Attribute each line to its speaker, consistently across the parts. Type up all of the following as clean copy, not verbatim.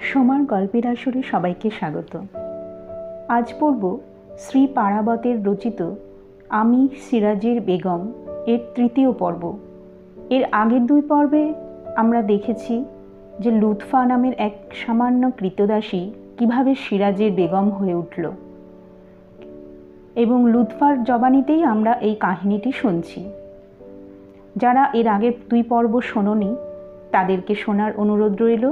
Speaker 1: সোমার গল্পের আসরে সবাইকে স্বাগত। আজ পড়ব শ্রী পারাবতের রচিত আমি সিরাজের বেগম এর তৃতীয় পর্ব। এর আগের দুই পর্বে আমরা দেখেছি যে লুৎফা নামের এক সামান্য কৃতদাসী কিভাবে সিরাজের বেগম হয়ে উঠল, এবং লুৎফার জবানিতেই আমরা এই কাহিনীটি শুনছি। যারা এর আগের দুই পর্ব শোনোনি তাদেরকে শোনার অনুরোধ রইল।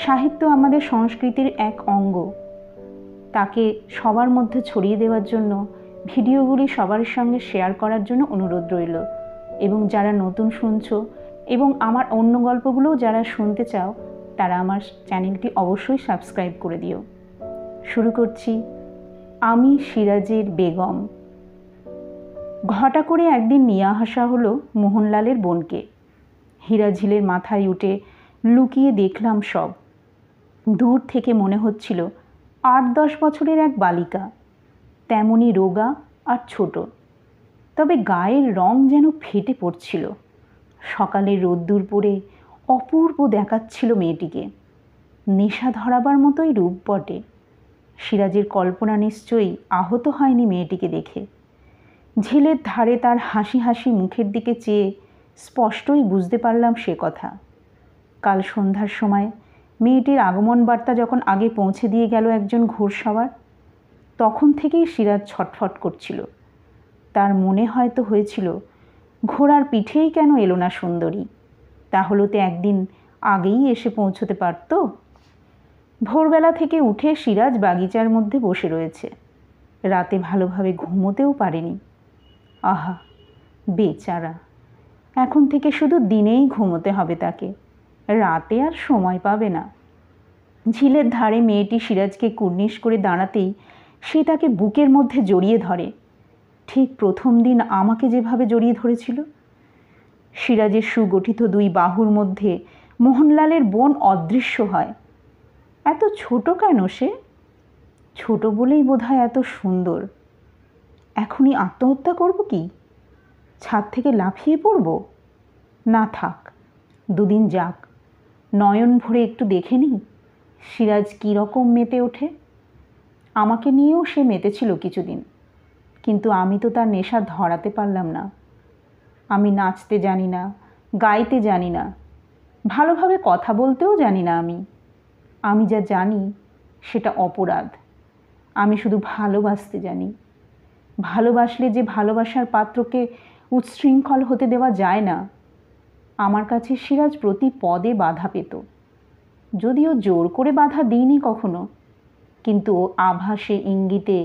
Speaker 1: সাহিত্য আমাদের সংস্কৃতির এক অঙ্গ, তাকে সবার মধ্যে ছড়িয়ে দেওয়ার জন্য ভিডিওগুলি সবার সঙ্গে শেয়ার করার জন্য অনুরোধ রইল। এবং যারা নতুন শুনছো এবং আমার অন্য গল্পগুলোও যারা শুনতে চাও তারা আমার চ্যানেলটি অবশ্যই সাবস্ক্রাইব করে দিও। শুরু করছি আমি সিরাজের বেগম। ঘটা করে একদিন নিয়ে আসা হলো মোহনলালের বোনকে। হীরাঝিলের মাথায় উঠে লুকিয়ে দেখলাম সব। দূর থেকে মনে হচ্ছিল 8-10 বছরের এক বালিকা, তেমনি রোগা আর ছোট, তবে গায়ের রং যেন ফেটে পড়ছিল। সকালে রোদ্দুর পড়ে অপূর্ব দেখাচ্ছিল মেয়েটিকে। নেশা ধরাবার মতোই রূপ বটে। সিরাজের কল্পনা নিশ্চয়ই আহত হয়নি মেয়েটিকে দেখে। ঝিলের ধারে তার হাসি হাসি মুখের দিকে চেয়ে স্পষ্টই বুঝতে পারলাম সে কথা। কাল সন্ধ্যার সময় মেয়েটির আগমন বার্তা যখন আগে পৌঁছে দিয়ে গেল একজন ঘোড়সওয়ার, তখন থেকেই সিরাজ ছটফট করছিল। তার মনে হয়তো হয়েছিল, ঘোড়ার পিঠেই কেন এলো না সুন্দরী, তাহলে তো একদিন আগেই এসে পৌঁছতে পারত। ভোরবেলা থেকে উঠে সিরাজ বাগিচার মধ্যে বসে রয়েছে। রাতে ভালোভাবে ঘুমোতেও পারেনি। আহা বেচারা, এখন থেকে শুধু দিনেই ঘুমোতে হবে তাকে, রাতে আর সময় পাবে না। ঝিলের ধারে মেয়েটি সিরাজকে কুর্নিশ করে দাঁড়াতেই সে তাকে বুকের মধ্যে জড়িয়ে ধরে, ঠিক প্রথম দিন আমাকে যেভাবে জড়িয়ে ধরেছিল। সিরাজের সুগঠিত দুই বাহুর মধ্যে মোহনলালের বোন অদৃশ্য হয়। এত ছোট কেন সে? ছোট বলেই বোধহয় এত সুন্দর। এখনই আত্মহত্যা করব কি? ছাদ থেকে লাফিয়ে পড়ব? না থাক, দুদিন যাক, নয়ন ভরে একটু দেখে নিই সিরাজ কীরকম মেতে ওঠে। আমাকে নিয়েও সে মেতেছিল কিছুদিন, কিন্তু আমি তো তার নেশা ধরাতে পারলাম না। আমি নাচতে জানি না, গাইতে জানি না, ভালোভাবে কথা বলতেও জানি না। আমি যা জানি সেটা অপরাধ। আমি শুধু ভালোবাসতে জানি। ভালোবাসলে যে ভালোবাসার পাত্রকে উচ্ছৃঙ্খল হতে দেওয়া যায় না। আমার কাছে সিরাজ প্রতি পদে বাধা পেত, যদিও জোর করে বাধা দিইনি কখনো, কিন্তু আভাসে ইঙ্গিতে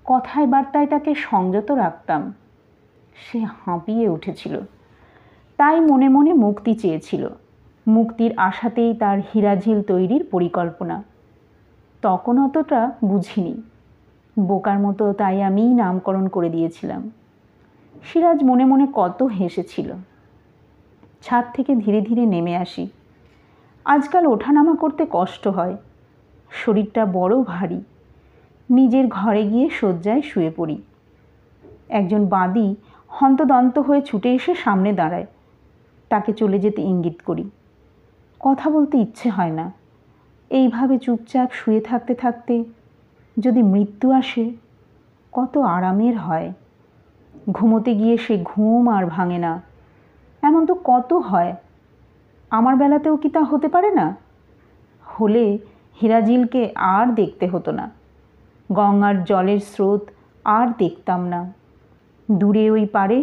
Speaker 1: কথায় বার্তায় তাকে সংযত রাখতাম। সে হাঁপিয়ে উঠেছিল, তাই মনে মনে মুক্তি চেয়েছিল। মুক্তির আশাতেই তার হীরাঝিল তৈরির পরিকল্পনা। তখন অতটা বুঝিনি, বোকার মতো তাই আমিই নামকরণ করে দিয়েছিলাম। সিরাজ মনে মনে কত হেসেছিল। ছাদ থেকে ধীরে ধীরে নেমে আসি। আজকাল ওঠানামা করতে কষ্ট হয়, শরীরটা বড় ভারী। নিজের ঘরে গিয়ে শয্যায় শুয়ে পড়ি। একজন বাদী হন্তদন্ত হয়ে ছুটে এসে সামনে দাঁড়ায়। তাকে চলে যেতে ইঙ্গিত করি। কথা বলতে ইচ্ছে হয় না। এইভাবে চুপচাপ শুয়ে থাকতে থাকতে যদি মৃত্যু আসে কত আরামের হয়। ঘুমোতে গিয়ে সে ঘুম আর ভাঙে না। এমন তো কত হয়। আমার বেলাতেও কি তা হতে পারে না? হলে হীরাঝিলকে আর দেখতে হতো না। গঙ্গার জলের স্রোত আর দেখতাম না। দূরে ওই পারে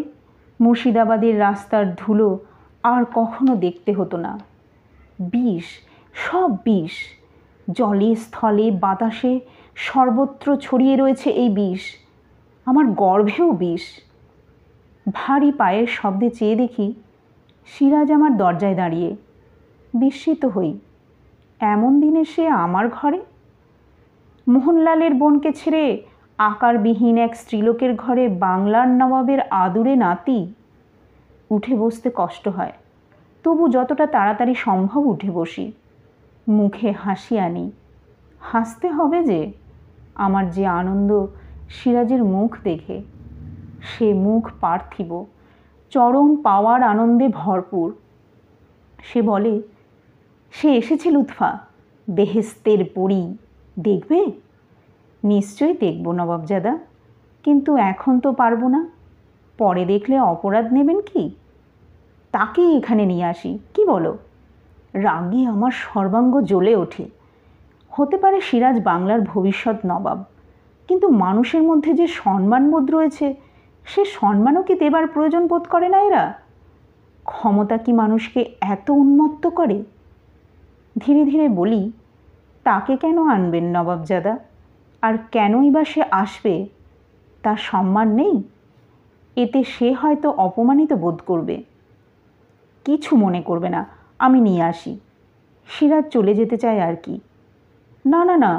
Speaker 1: মুর্শিদাবাদের রাস্তার ধুলো আর কখনো দেখতে হতো না। বিষ, সব বিষ। জলে স্থলে বাতাসে সর্বত্র ছড়িয়ে রয়েছে এই বিষ। আমার গর্ভেও বিষ। ভারী পায়ের শব্দে চেয়ে দেখি সিরাজ আমার দরজায় দাঁড়িয়ে। বিস্মিত হই, এমন দিনে সে আমার ঘরে। মোহনলালের বোনকে ছেড়ে আকারবিহীন এক স্ত্রীলোকের ঘরে বাংলার নবাবের আদুরে নাতি। উঠে বসতে কষ্ট হয়, তবু যতটা তাড়াতাড়ি সম্ভব উঠে বসি। মুখে হাসি আনি। হাসতে হবে যে, আমার যে আনন্দ সিরাজের মুখ দেখে। সে মুখ পার্থিব, চরম পাওয়ার আনন্দে ভরপুর। সে বলে, সে এসেছে লুৎফা, বেহেস্তের পরী দেখবে? নিশ্চয়ই দেখব নবাবজাদা, কিন্তু এখন তো পারবো না। পরে দেখলে অপরাধ নেবেন কি? তাকেই এখানে নিয়ে আসি, কি বলো? রাগে আমার সর্বাঙ্গ জ্বলে ওঠে। হতে পারে সিরাজ বাংলার ভবিষ্যৎ নবাব, কিন্তু মানুষের মধ্যে যে সম্মানবোধ রয়েছে, সে সম্মানও কি দেবার প্রয়োজন বোধ করে না এরা? ক্ষমতা কি মানুষকে এত উন্মত্ত করে? ধীরে ধীরে বলি, তাকে কেন আনবেন নবাবজাদা? আর কেনই বা সে আসবে? তার সম্মান নেই? এতে সে হয়তো অপমানিত বোধ করবে। কিছু মনে করবে না, আমি নিয়ে আসি। সিরাজ চলে যেতে চায় আর কি। না না না,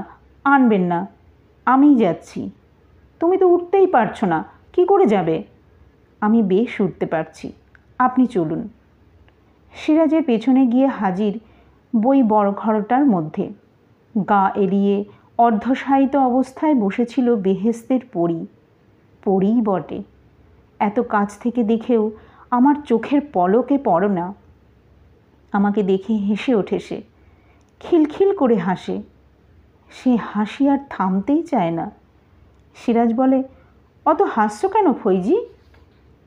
Speaker 1: আনবেন না, আমিই যাচ্ছি। তুমি তো উঠতেই পারছো না, কি করে যাবে? আমি বেশ উঠতে পারছি, আপনি চলুন। সিরাজের পেছনে গিয়ে হাজির বই বড়ঘরটার মধ্যে। গা এলিয়ে অর্ধশায়িত অবস্থায় বসেছিল বেহেস্তের পরী। পরীই বটে, এত কাছ থেকে দেখেও আমার চোখের পলকে পড়ো না। আমাকে দেখে হেসে ওঠে সে, খিলখিল করে হাসে। সে হাসি আর থামতেই চায় না। সিরাজ বলে, অত হাসছো কেন ফৈজি?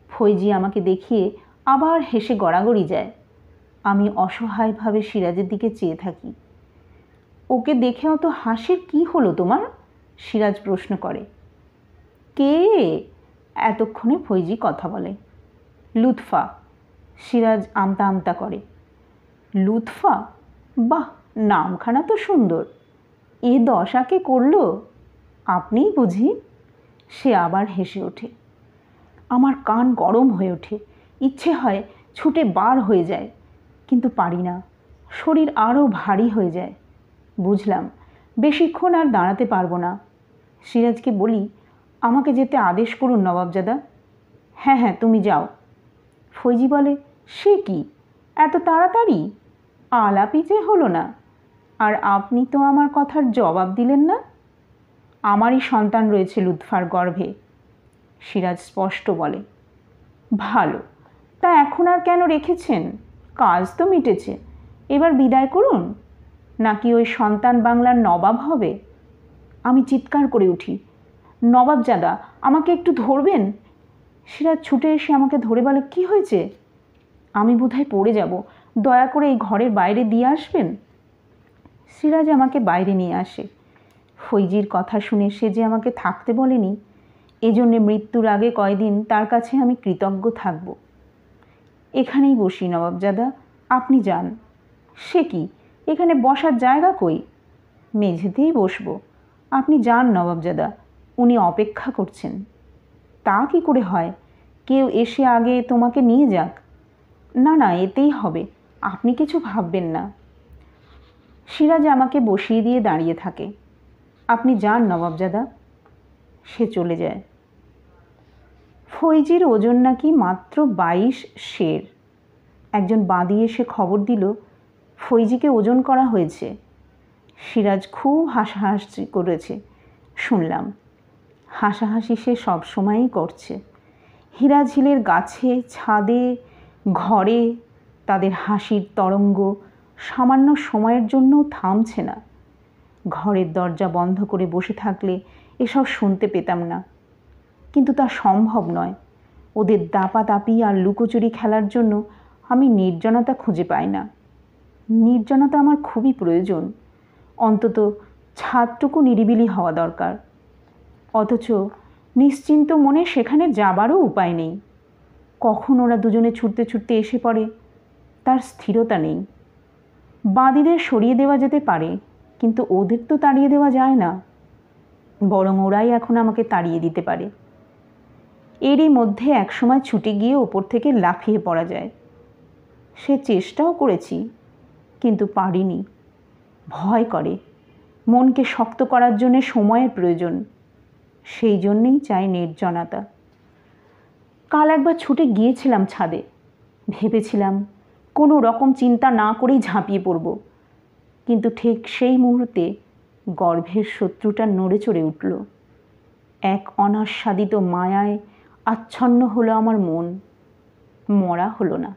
Speaker 1: ফৈজি আমাকে দেখিয়ে আবার হেসে গড়াগড়ি যায়। আমি অসহায়ভাবে সিরাজের দিকে চেয়ে থাকি। ওকে দেখে অত হাসির কি হলো তোমার? সিরাজ প্রশ্ন করে। কে? এতক্ষণে ফৈজি কথা বলে। লুৎফা। সিরাজ আমতা আমতা করে। লুৎফা? বাহ, নামখানা তো সুন্দর। এ দশাকে করল? আপনিই বুঝি? সে আবার হেসে ওঠে। আমার কান গরম হয়ে ওঠে, ইচ্ছে হয় ছুটে বার হয়ে যায়, কিন্তু পারি না। শরীর আরও ভারী হয়ে যায়। বুঝলাম বেশিক্ষণ আর দাঁড়াতে পারবো না। সিরাজকে বলি, আমাকে যেতে আদেশ করুন নবাবজাদা। হ্যাঁ হ্যাঁ, তুমি যাও। ফৈজি বলে, সে কি এত তাড়াতাড়ি? আলাপই যে হলো না। আর আপনি তো আমার কথার জবাব দিলেন না। আমারই সন্তান রয়েছে লুৎফার গর্ভে, সিরাজ স্পষ্ট বলে। ভালো, তা এখন আর কেন রেখেছেন? কাজ তো মিটেছে, এবার বিদায় করুন। নাকি ওই সন্তান বাংলার নবাব হবে? আমি চিৎকার করে উঠি, নবাবজাদা, আমাকে একটু ধরবেন? সিরাজ ছুটে এসে আমাকে ধরে বলে, কি হয়েছে? আমি বোধহয় পড়ে যাব, দয়া করে এই ঘরের বাইরে দিয়ে আসবেন। সিরাজ আমাকে বাইরে নিয়ে আসে। ফৈজির কথা শুনে সে যে আমাকে থাকতে বলেনি, এজন্যে মৃত্যুর আগে কয়দিন তার কাছে আমি কৃতজ্ঞ থাকব। এখানেই বসি নবাবজাদা, আপনি যান। সে কি, এখানে বসার জায়গা কই? মেঝেতেই বসবো। আপনি যান নবাবজাদা, উনি অপেক্ষা করছেন। তা কি করে হয়? কেউ এসে আগে তোমাকে নিয়ে যাক। না না, এতেই হবে, আপনি কিছু ভাববেন না। সিরাজ আমাকে বসিয়ে দিয়ে দাঁড়িয়ে থাকে। আপনি যান নবাবজাদা। সে চলে যায়। ফৈজির ওজন নাকি মাত্র 22 সের। একজন বাদী এসে খবর দিল, ফৈজিকে ওজন করা হয়েছে। সিরাজ খুব হাসাহাসি করেছে, শুনলাম। হাসাহাসি সে সবসময়ই করছে। হীরাঝিলের গাছে, ছাদে, ঘরে তাদের হাসির তরঙ্গ সামান্য সময়ের জন্যও থামছে না। ঘরের দরজা বন্ধ করে বসে থাকলে এসব শুনতে পেতাম না, কিন্তু তা সম্ভব নয়। ওদের দাপাদাপি আর লুকোচুরি খেলার জন্য আমি নির্জনতা খুঁজে পাই না। নির্জনতা আমার খুবই প্রয়োজন, অন্তত ছাদটুকু নিরিবিলি হওয়া দরকার। অথচ নিশ্চিন্ত মনে সেখানে যাবারও উপায় নেই। কখন ওরা দুজনে ছুটতে ছুটতে এসে পড়ে তার স্থিরতা নেই। বাদীদের সরিয়ে দেওয়া যেতে পারে, কিন্তু ওদের তো তাড়িয়ে দেওয়া যায় না। বরং ওরাই এখন আমাকে তাড়িয়ে দিতে পারে। এরই মধ্যে একসময় ছুটে গিয়ে ওপর থেকে লাফিয়ে পড়া যায়। সে চেষ্টাও করেছি, কিন্তু পারিনি। ভয় করে। মনকে শক্ত করার জন্যে সময়ের প্রয়োজন। সেই জন্যেই চাই নির্জনতা। কাল একবার ছুটে গিয়েছিলাম ছাদে। ভেবেছিলাম কোনো রকম চিন্তা না করেই ঝাঁপিয়ে পড়ব, কিন্তু ঠিক সেই মুহূর্তে গর্ভের শত্রুটা নড়ে চড়ে উঠল। এক অনাস্বাদিত মায়ায় আচ্ছন্ন হলো আমার মন, মরা হলো না।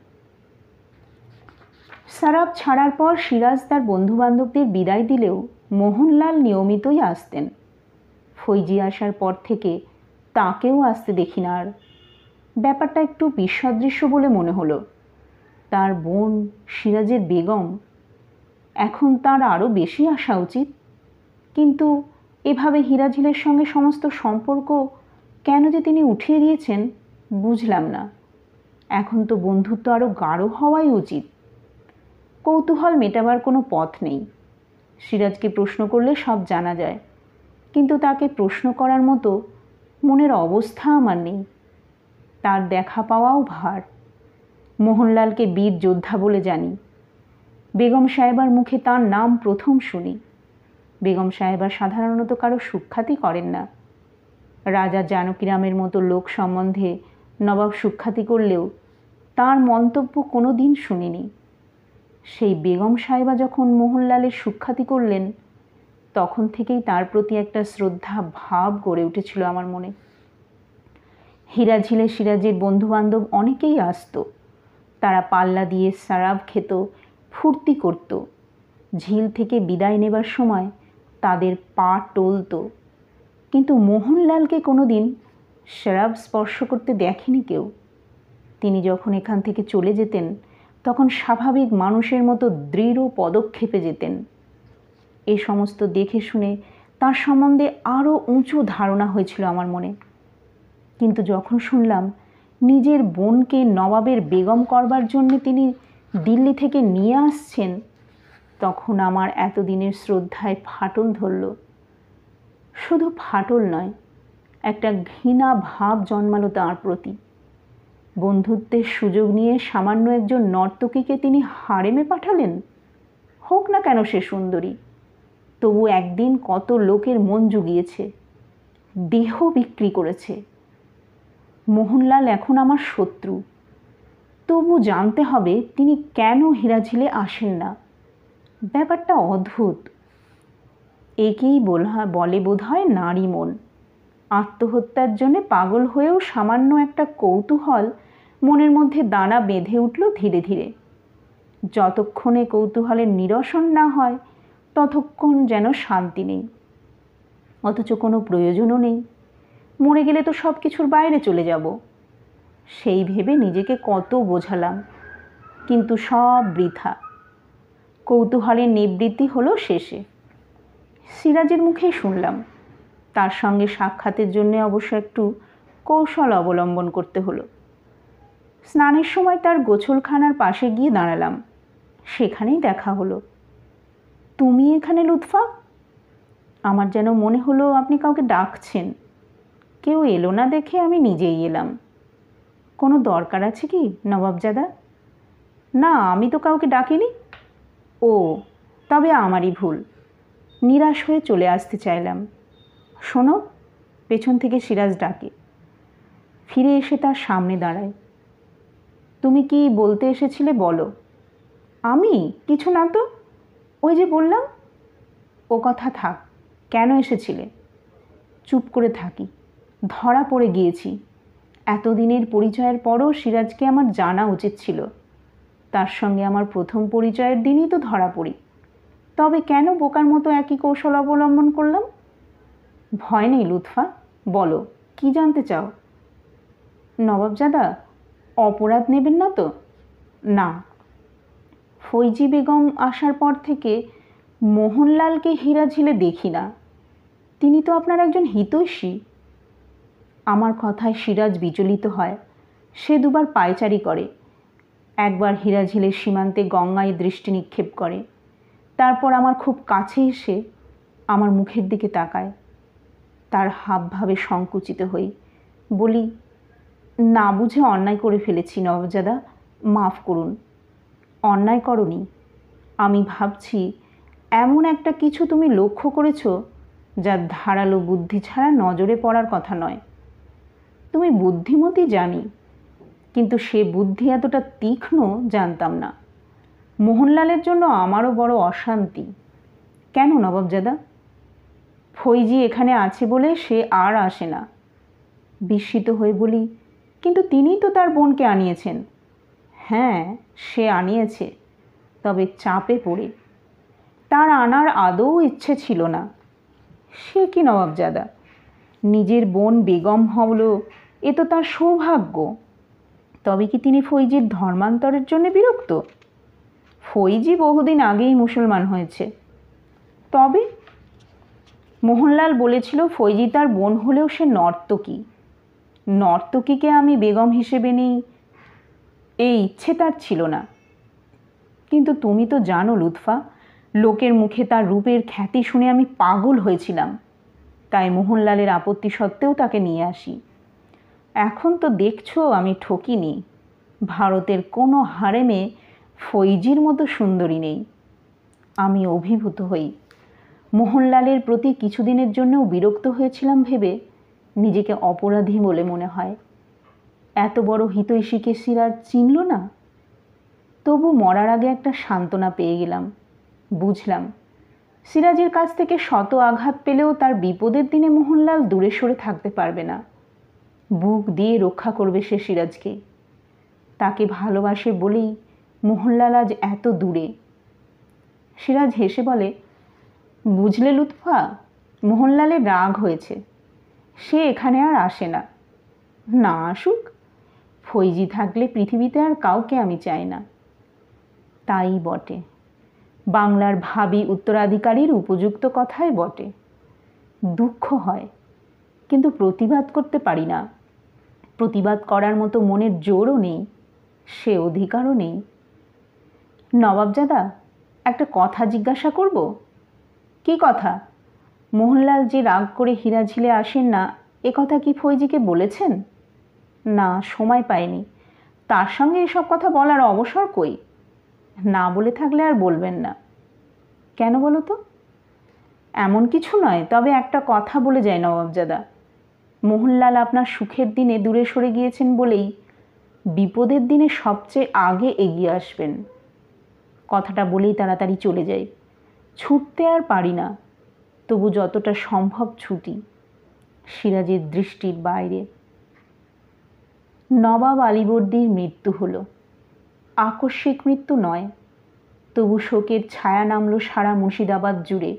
Speaker 1: সারাপ ছাড়ার পর সিরাজ তার বন্ধুবান্ধবদের বিদায় দিলেও মোহনলাল নিয়মিতই আসতেন। ফৈজি আসার পর থেকে তাকেও আসতে দেখি না আর। ব্যাপারটা একটু বিসদৃশ্য বলে মনে হলো। তার বোন সিরাজের বেগম, এখন তার আরও বেশি আসা উচিত, কিন্তু এভাবে হিরাঝিলের সঙ্গে সমস্ত সম্পর্ক কেন যে তিনি উঠিয়ে দিয়েছেন বুঝলাম না। এখন তো বন্ধুত্ব আরও গাঢ় হওয়াই উচিত। কৌতূহল মেটাবার কোনো পথ নেই। সিরাজকে প্রশ্ন করলে সব জানা যায়, কিন্তু তাকে প্রশ্ন করার মতো মনের অবস্থা আমার নেই। তার দেখা পাওয়াও ভার। মোহনলালকে বীর যোদ্ধা বলে জানি। বেগম সাহেবার মুখে তার নাম প্রথম শুনি। বেগম সাহেবা সাধারণত কারো সুখ্যাতি করেন না। রাজা জানকীরামের মতো লোক সম্বন্ধে নবাব সুখ্যাতি করলেও তার মন্তব্য কোনো দিন শুনিনি। সেই বেগম সাহেবা যখন মোহনলালের সুখ্যাতি করলেন, তখন থেকেই তার প্রতি একটা শ্রদ্ধা ভাব গড়ে উঠেছিল আমার মনে। হিরাঝিলে সিরাজের বন্ধুবান্ধব অনেকেই আসত। তারা পাল্লা দিয়ে শরাব খেত, ফুর্তি করত। ঝিল থেকে বিদায় নেবার সময় তাদের পা টলত, কিন্তু মোহনলালকে কোনো দিন শরাব স্পর্শ করতে দেখেনি কেউ। তিনি যখন এখান থেকে চলে যেতেন তখন স্বাভাবিক মানুষের মতো দৃঢ় পদক্ষেপে যেতেন। এ সমস্ত দেখে শুনে তার সম্বন্ধে আরও উঁচু ধারণা হয়েছিল আমার মনে। কিন্তু যখন শুনলাম নিজের বোনকে নবাবের বেগম করবার জন্য তিনি দিল্লি থেকে নিয়ে আসছেন, তখন আমার এতদিনের শ্রদ্ধায় ফাটল ধরল। শুধু ফাটল নয়, একটা ঘৃণা ভাব জন্মালো তাঁর প্রতি। বন্ধুত্বের সুযোগ নিয়ে সামান্য একজন নর্তকীকে তিনি হারেমে পাঠালেন। হোক না কেন সে সুন্দরী, তবু একদিন কত লোকের মন জুগিয়েছে, দেহ বিক্রি করেছে। মোহনলাল এখন আমার শত্রু, তবু জানতে হবে তিনি কেন হিরাঝিলে আসেন না। ব্যাপারটা অদ্ভুত। একেই বলে বোধহয় নারী মন। আত্মহত্যার জন্যে পাগল হয়েও সামান্য একটা কৌতূহল মনের মধ্যে দানা বেঁধে উঠল ধীরে ধীরে। যতক্ষণে কৌতূহলের নিরসন না হয় ততক্ষণ যেন শান্তি নেই, অথচ কোনো প্রয়োজনও নেই। মরে গেলে তো সব কিছুর বাইরে চলে যাব, সেই ভেবে নিজেকে কত বোঝালাম, কিন্তু সব বৃথা। কৌতূহলের নিবৃত্তি হলো শেষে। সিরাজের মুখেই শুনলাম। তার সঙ্গে সাক্ষাতের জন্য অবশ্য একটু কৌশল অবলম্বন করতে হলো। স্নানের সময় তার গোছলখানার পাশে গিয়ে দাঁড়ালাম। সেখানেই দেখা হলো। তুমি এখানে লুৎফা? আমার যেন মনে হলো আপনি কাউকে ডাকছেন। কেউ এলো না দেখে আমি নিজেই এলাম। কোনো দরকার আছে কি নবাবজাদা? না, আমি তো কাউকে ডাকিনি। ও, তবে আমারই ভুল। নিরাশ হয়ে চলে আসতে চাইলাম। শোনো, পেছন থেকে সিরাজ ডাকে। ফিরে এসে তার সামনে দাঁড়ায়। তুমি কি বলতে এসেছিলে বলো। আমি কিছু না তো, ওই যে বললাম। ও কথা থাক, কেন এসেছিলে? চুপ করে থাকি। ধরা পড়ে গিয়েছি। এতদিনের পরিচয়ের পরও সিরাজকে আমার জানা উচিত ছিল। তার সঙ্গে আমার প্রথম পরিচয়ের দিনই তো ধরা পড়ি। তবে কেন বোকার মতো একই কৌশল অবলম্বন করলাম? ভয় নেই লুৎফা, বলো কি জানতে চাও? নবাবজাদা, অপরাধ নেবেন না তো? না। ফৈজি বেগম আসার পর থেকে মোহনলালকে হিরাঝিলে দেখি না। তিনি তো আপনার একজন হিতৈষী। আমার কথায় সিরাজ বিচলিত হয়। সে দুবার পায়চারি করে। একবার হিরাঝিলের সীমান্তে গঙ্গায় দৃষ্টি নিক্ষেপ করে, তারপর আমার খুব কাছে এসে আমার মুখের দিকে তাকায়। তার হাবভাবে সংকুচিত হই। বলি, না বুঝে অন্যায় করে ফেলেছি নবাবজাদা, মাফ করুন। অন্যায় করনি। আমি ভাবছি এমন একটা কিছু তুমি লক্ষ্য করেছ যা ধারালো বুদ্ধি ছাড়া নজরে পড়ার কথা নয়। তুমি বুদ্ধিমতী জানি, কিন্তু সে বুদ্ধি এতটা তীক্ষ্ণ জানতাম না। মোহনলালের জন্য আমারও বড় অশান্তি। কেন নবাবজাদা? ফৈজি এখানে আছে বলে সে আর আসে না। বিস্মিত হয়ে বলি, কিন্তু তিনিই তো তার বোনকে আনিয়েছেন। হ্যাঁ, সে আনিয়েছে, তবে চাপে পড়ে। তার আনার আদৌ ইচ্ছে ছিল না। সে কি নবাবজাদা, নিজের বোন বেগম হলো এ তো তার সৌভাগ্য। তবে কি তিনি ফৈজির ধর্মান্তরের জন্য বিরক্ত? ফৈজি বহুদিন আগেই মুসলমান হয়েছে। তবে মোহনলাল বলেছিল ফৈজি তার বোন হলেও সে নর্তকী। নর্তকীকে আমি বেগম হিসেবে নেই, এই ইচ্ছে তার ছিল না। কিন্তু তুমি তো জানো লুৎফা, লোকের মুখে তার রূপের খ্যাতি শুনে আমি পাগল হয়েছিলাম। তাই মোহনলালের আপত্তি সত্ত্বেও তাকে নিয়ে আসি। এখন তো দেখছো আমি ঠকিনি। ভারতের কোনো হারেমে ফৈজির মতো সুন্দরী নেই। আমি অভিভূত হই। মোহনলালের প্রতি কিছুদিনের জন্যও বিরক্ত হয়েছিলাম ভেবে নিজেকে অপরাধী বলে মনে হয়। এত বড় হিতৈষীকে সিরাজ চিনল না। তবু মরার আগে একটা সান্ত্বনা পেয়ে গেলাম। বুঝলাম সিরাজের কাছ থেকে শত আঘাত পেলেও তার বিপদের দিনে মোহনলাল দূরে সরে থাকতে পারবে না। বুক দিয়ে রক্ষা করবে সে সিরাজকে। তাকে ভালোবাসে বলেই মোহনলাল আজ এত দূরে। সিরাজ হেসে বলে, বুঝলে লুৎফা, মোহনলালের রাগ হয়েছে। সে এখানে আর আসে না। না আসুক, ফৈজি থাকলে পৃথিবীতে আর কাউকে আমি চাই না। তাই বটে, বাংলার ভাবী উত্তরাধিকারীর উপযুক্ত কথাই বটে। দুঃখ হয়, কিন্তু প্রতিবাদ করতে পারি না। প্রতিবাদ করার মতো মনের জোরও নেই, সে অধিকারও নেই। নবাবজাদা, একটা কথা জিজ্ঞাসা করব? কি কথা? মোহনলাল যে রাগ করে হীরাঝিলে আসেন না, এ কথা কি ফৈজিকে বলেছেন? না, সময় পায়নি। তার সঙ্গে এসব কথা বলার অবসর কই। না বলে থাকলে আর বলবেন না। কেন বলো তো? এমন কিছু নয়, তবে একটা কথা বলে যায় নবাবজাদা। মোহনলাল আপনার সুখের দিনে দূরে সরে গিয়েছেন বলেই বিপদের দিনে সবচেয়ে আগে এগিয়ে আসবেন। কথাটা বলেই তাড়াতাড়ি চলে যাই। ছুটতে আর পারি না, তবু যতটা সম্ভব ছুটি, সিরাজের দৃষ্টির বাইরে। নবাব আলীবর্দীর মৃত্যু হলো। আকস্মিক মৃত্যু নয়, তবু শোকের ছায়া নামল সারা মুর্শিদাবাদ জুড়ে।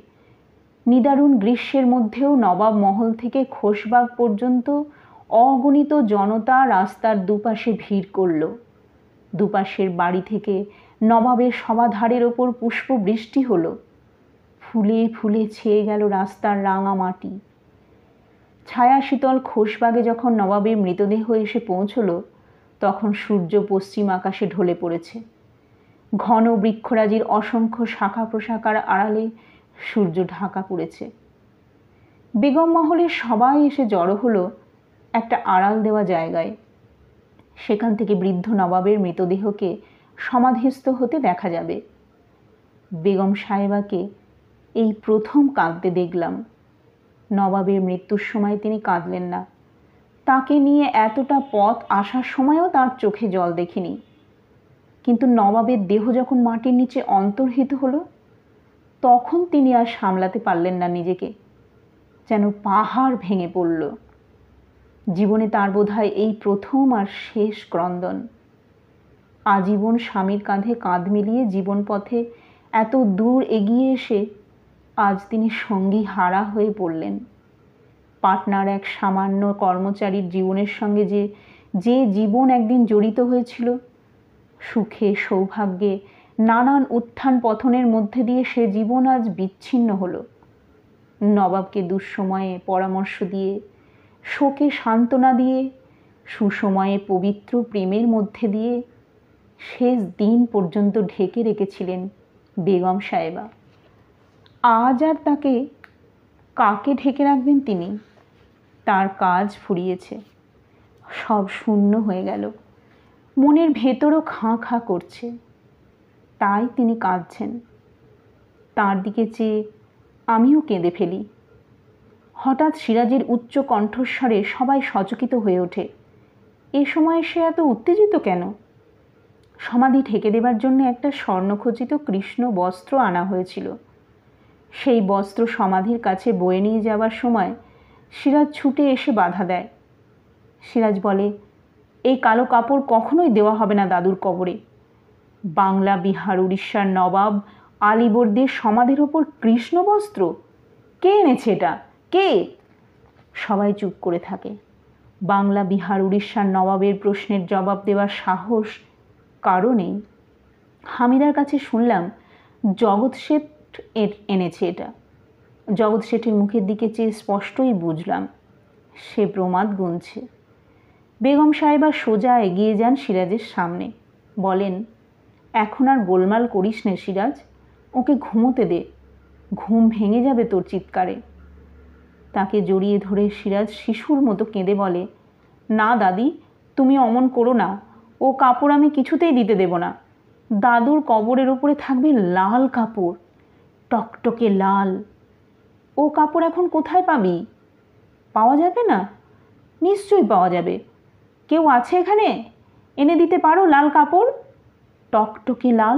Speaker 1: নিদারুণ গ্রীষ্মের মধ্যেও নবাব মহল থেকে খোশবাগ পর্যন্ত অগণিত জনতা রাস্তার দুপাশে ভিড় করল। দুপাশের বাড়ি থেকে নবাবের সমাধারের ওপর পুষ্পবৃষ্টি হলো। ফুলে ফুলে ছেয়ে গেল রাস্তার রাঙা মাটি। ছায়া শীতল খোশবাগে যখন নবাবের মৃতদেহ এসে পৌঁছল, তখন সূর্য পশ্চিম আকাশে ঢলে পড়েছে। ঘন বৃক্ষরাজির অসংখ্য শাখা প্রশাখার আড়ালে সূর্য ঢাকা পড়েছে। বেগম মহলের সবাই এসে জড়ো হলো একটা আড়াল দেওয়া জায়গায়। সেখান থেকে বৃদ্ধ নবাবের মৃতদেহকে সমাধিস্থ হতে দেখা যাবে। বেগম সাহেবাকে এই প্রথম কাঁদতে দেখলাম। নবাবের মৃত্যুর সময় তিনি কাঁদলেন না। তাকে নিয়ে এতটা পথ আসার সময়ও তার চোখে জল দেখিনি। কিন্তু নবাবের দেহ যখন মাটির নিচে অন্তর্হিত হলো, তখন তিনি আর সামলাতে পারলেন না নিজেকে। যেন পাহাড় ভেঙে পড়ল। জীবনে তার বোধহয় এই প্রথম আর শেষ ক্রন্দন। আজীবন স্বামীর কাঁধে কাঁধ মিলিয়ে জীবন পথে এত দূর এগিয়ে এসে আজ তিনি সঙ্গী হারা হয়ে পড়লেন। পাটনার এক সামান্য কর্মচারীর জীবনের সঙ্গে যে জীবন একদিন জড়িত হয়েছিল, সুখে সৌভাগ্যে নানান উত্থান পতনের মধ্যে দিয়ে সে জীবন আজ বিচ্ছিন্ন হলো। নবাবকে দুঃসময়ে পরামর্শ দিয়ে, শোকে সান্ত্বনা দিয়ে, সুসময়ে পবিত্র প্রেমের মধ্যে দিয়ে শেষ দিন পর্যন্ত ঢেকে রেখেছিলেন বেগম সাহেবা। আজ আর তাকে কাকে ঢেকে রাখবেন তিনি? তার কাজ ফুরিয়েছে, সব শূন্য হয়ে গেল। মনের ভেতরও খাঁ খাঁ করছে, তাই তিনি কাঁদছেন। তার দিকে চেয়ে আমিও কেঁদে ফেলি। হঠাৎ সিরাজের উচ্চ কণ্ঠস্বরে সবাই সচকিত হয়ে ওঠে। এ সময় সে এত উত্তেজিত কেন? সমাধি ঢেকে দেবার জন্য একটা স্বর্ণখচিত কৃষ্ণ বস্ত্র আনা হয়েছিল। সেই বস্ত্র সমাধির কাছে বয়ে নিয়ে যাওয়ার সময় সিরাজ ছুটে এসে বাধা দেয়। সিরাজ বলে, এই কালো কাপড় কখনোই দেওয়া হবে না দাদুর কবরে। বাংলা, বিহার, উড়িষ্যার নবাব আলীবর্দীর সমাধির ওপর কৃষ্ণবস্ত্র? কে এনেছে এটা? কে? সবাই চুপ করে থাকে। বাংলা, বিহার, উড়িষ্যার নবাবের প্রশ্নের জবাব দেওয়ার সাহস কারও নেই। হামিদার কাছে শুনলাম জগৎ শেঠ এনেছে এটা। জগৎ শেঠের মুখের দিকে চেয়ে স্পষ্টই বুঝলাম সে প্রমাদ গুনছে। বেগম সাহেবা সোজা এগিয়ে যান সিরাজের সামনে, বলেন, এখন আর গোলমাল করিস নে সিরাজ, ওকে ঘুমোতে দে, ঘুম ভেঙে যাবে তোর চিৎকারে। তাকে জড়িয়ে ধরে সিরাজ শিশুর মতো কেঁদে বলে, না দাদি, তুমি অমন করো না, ও কাপড় আমি কিছুতেই দিতে দেব না। দাদুর কবরের ওপরে থাকবে লাল কাপড়, টকটকে লাল। ও কাপড় এখন কোথায় পাবি? পাওয়া যাবে না? নিশ্চয়ই পাওয়া যাবে। কেউ আছে এখানে? এনে দিতে পারো লাল কাপড়, টকটকে লাল।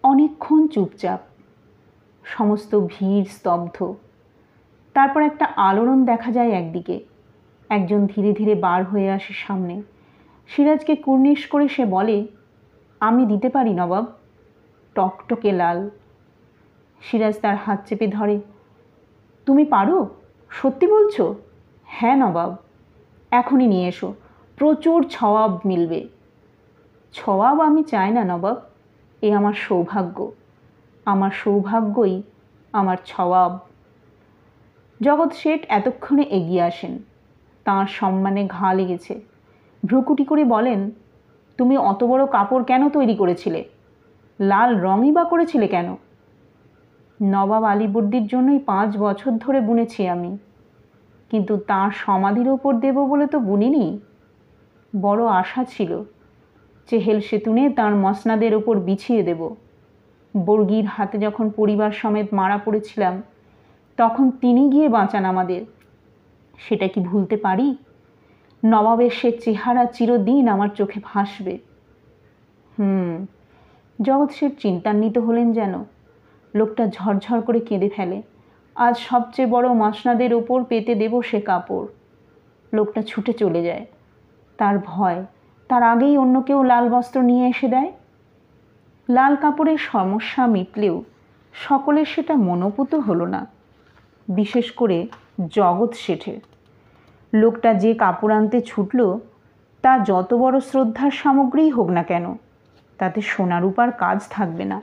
Speaker 1: অনেকক্ষণ চুপচাপ, সমস্ত ভিড় স্তব্ধ। তারপর একটা আলোড়ন দেখা যায় একদিকে। একজন ধীরে ধীরে বার হয়ে আসে সামনে। সিরাজকে কুর্নিশ করে সে বলে, আমি দিতে পারি নবাব, টকটকে লাল। সিরাজ তার হাত চেপে ধরে, তুমি পারো? সত্যি বলছো? হ্যাঁ নবাব, এখনই নিয়ে এসো, প্রচুর সওয়াব মিলবে। সওয়াব আমি চাই না নবাব, এ আমার সৌভাগ্য, আমার সৌভাগ্যই আমার সওয়াব। জগৎ শেঠ এতক্ষণে এগিয়ে আসেন। তাঁর সম্মানে ঘা লেগেছে। ভ্রুকুটি করে বলেন, তুমি অত বড় কাপড় কেন তৈরি করেছিলে? লাল রঙই বা করেছিলে কেন? নবাব আলীবর্দীর জন্যই 5 বছর ধরে বুনেছি আমি, কিন্তু তাঁর সমাধির ওপর দেব বলে তো বুনিনি। বড় আশা ছিল, চেহেল সেতুনে তাঁর মসনাদের ওপর বিছিয়ে দেব। বর্গির হাতে যখন পরিবার সমেত মারা পড়েছিলাম, তখন তিনি গিয়ে বাঁচান আমাদের। সেটা কি ভুলতে পারি? নবাবের সে চেহারা চিরদিন আমার চোখে ভাসবে। জগৎ শেঠ চিন্তান্বিত হলেন যেন। লোকটা ঝরঝর করে কেঁদে ফেলে, আজ সবচেয়ে বড় মসনাদের ওপর পেতে দেব সে কাপড়। লোকটা ছুটে চলে যায়। তার ভয় তার আগেই অন্য কেউ লাল বস্ত্র নিয়ে এসে দেয়। লাল কাপড়ের সমস্যা মিটলেও সকলের সেটা মনোপুত হলো না, বিশেষ করে জগৎ শেঠের। লোকটা যে কাপড় আনতে ছুটল, তা যত বড় শ্রদ্ধার সামগ্রীই হোক না কেন, তাতে সোনা রূপার কাজ থাকবে না।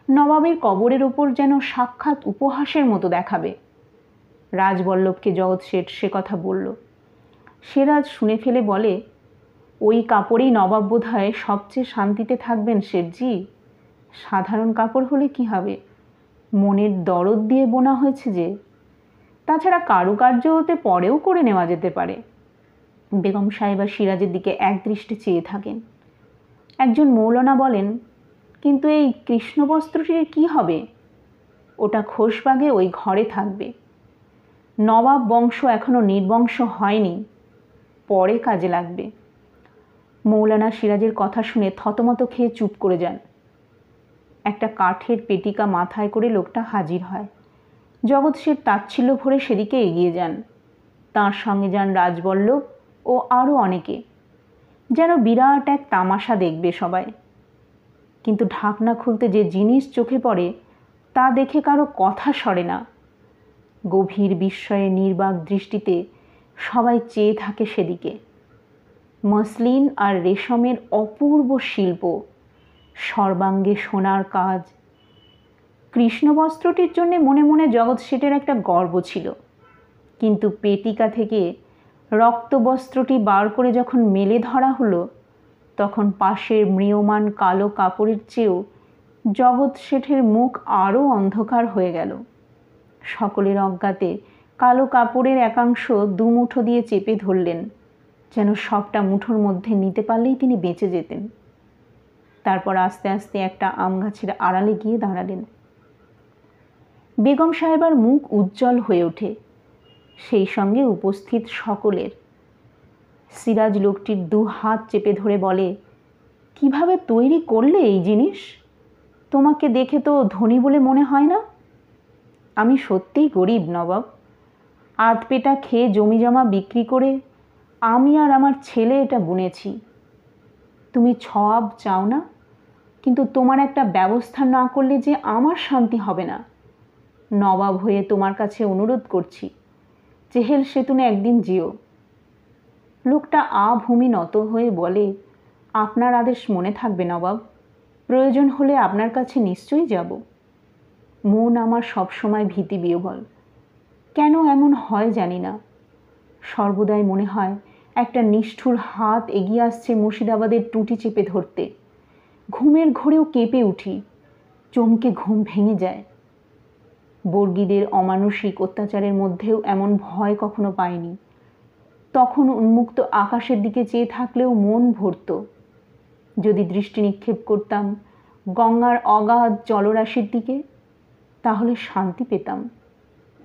Speaker 1: নবাবের কবরের ওপর যেন সাক্ষাৎ উপহাসের মতো দেখাবে। রাজবল্লভকে জগৎ শেঠ সে কথা বলল। সেরাজ শুনে ফেলে বলে, ওই কাপড়েই নবাব বোধহয় সবচেয়ে শান্তিতে থাকবেন শেঠজি। সাধারণ কাপড় হলে কি হবে, মনের দরদ দিয়ে বোনা হয়েছে যে। তাছাড়া কারুকার্য হতে পরেও করে নেওয়া যেতে পারে। বেগম সাহেবা সিরাজের দিকে একদৃষ্টে চেয়ে থাকেন। একজন মৌলানা বলেন, কিন্তু এই কৃষ্ণবস্ত্রটির কি হবে? ওটা খোশবাগে ওই ঘরে থাকবে। নবাব বংশ এখনো নির্বংশ হয়নি, পরে কাজে লাগবে। মৌলানা সিরাজের কথা শুনে থতমত খেয়ে চুপ করে যান। একটা কাঠের পেটিকা মাথায় করে লোকটা হাজির হয়। জগৎ শেঠ তাচ্ছিল্য ভরে সেদিকে এগিয়ে যান। তাঁর সঙ্গে যান রাজবল্লভ ও আরও অনেকে। যেন বিরাট এক তামাশা দেখবে সবাই। কিন্তু ঢাকনা খুলতে যে জিনিস চোখে পড়ে, তা দেখে কারো কথা সরে না। গভীর বিস্ময়ে নির্বাক দৃষ্টিতে সবাই চেয়ে থাকে সেদিকে। মসলিন আর রেশমের অপূর্ব শিল্প, সর্বাঙ্গে সোনার কাজ। কৃষ্ণবস্ত্রটির জন্যে মনে মনে জগৎ শেঠের একটা গর্ব ছিল, কিন্তু পেটিকা থেকে রক্তবস্ত্রটি বার করে যখন মেলে ধরা হলো, তখন পাশের ম্রিয়মাণ কালো কাপড়ের চেয়েও জগৎ শেঠের মুখ আরও অন্ধকার হয়ে গেল। সকলের অজ্ঞাতে কালো কাপড়ের একাংশ দুমুঠো দিয়ে চেপে ধরলেন, যেন সবটা মুঠোর মধ্যে নিতে পারলেই তিনি বেঁচে যেতেন। তারপর আস্তে আস্তে একটা আম গাছের আড়ালে গিয়ে দাঁড়ালেন। বেগম সাহেবার মুখ উজ্জ্বল হয়ে ওঠে, সেই সঙ্গে উপস্থিত সকলের। সিরাজ লোকটির 2 হাত চেপে ধরে বলে, কিভাবে তৈরি করলে এই জিনিস? তোমাকে দেখে তো ধনী বলে মনে হয় না। আমি সত্যিই গরিব নবাব। আধপেটা খেয়ে জমি জমা বিক্রি করে আমি আর আমার ছেলে এটা বুনেছি। তুমি সওয়াব চাও না, কিন্তু তোমার একটা ব্যবস্থা না করলে যে আমার শান্তি হবে না। নবাব হয়ে তোমার কাছে অনুরোধ করছি, চেহেল সেতুনে একদিন যেও। লোকটা ভূমি নত হয়ে বলে, আপনার আদেশ মনে থাকবে নবাব, প্রয়োজন হলে আপনার কাছে নিশ্চয়ই যাব। মন আমার সবসময় ভীতি বিহ্বল। কেন এমন হয় জানি না, সর্বদাই মনে হয় একটা নিষ্ঠুর হাত এগিয়ে আসছে মুর্শিদাবাদের টুটি চেপে ধরতে। ঘুমের ঘোরেও কেঁপে উঠি, চমকে ঘুম ভেঙে যায়। বর্গীদের অমানসিক অত্যাচারের মধ্যেও এমন ভয় কখনো পাইনি। তখন উন্মুক্ত আকাশের দিকে চেয়ে থাকলেও মন ভরত। যদি দৃষ্টি নিক্ষেপ করতাম গঙ্গার অগাধ জলরাশির দিকে, তাহলে শান্তি পেতাম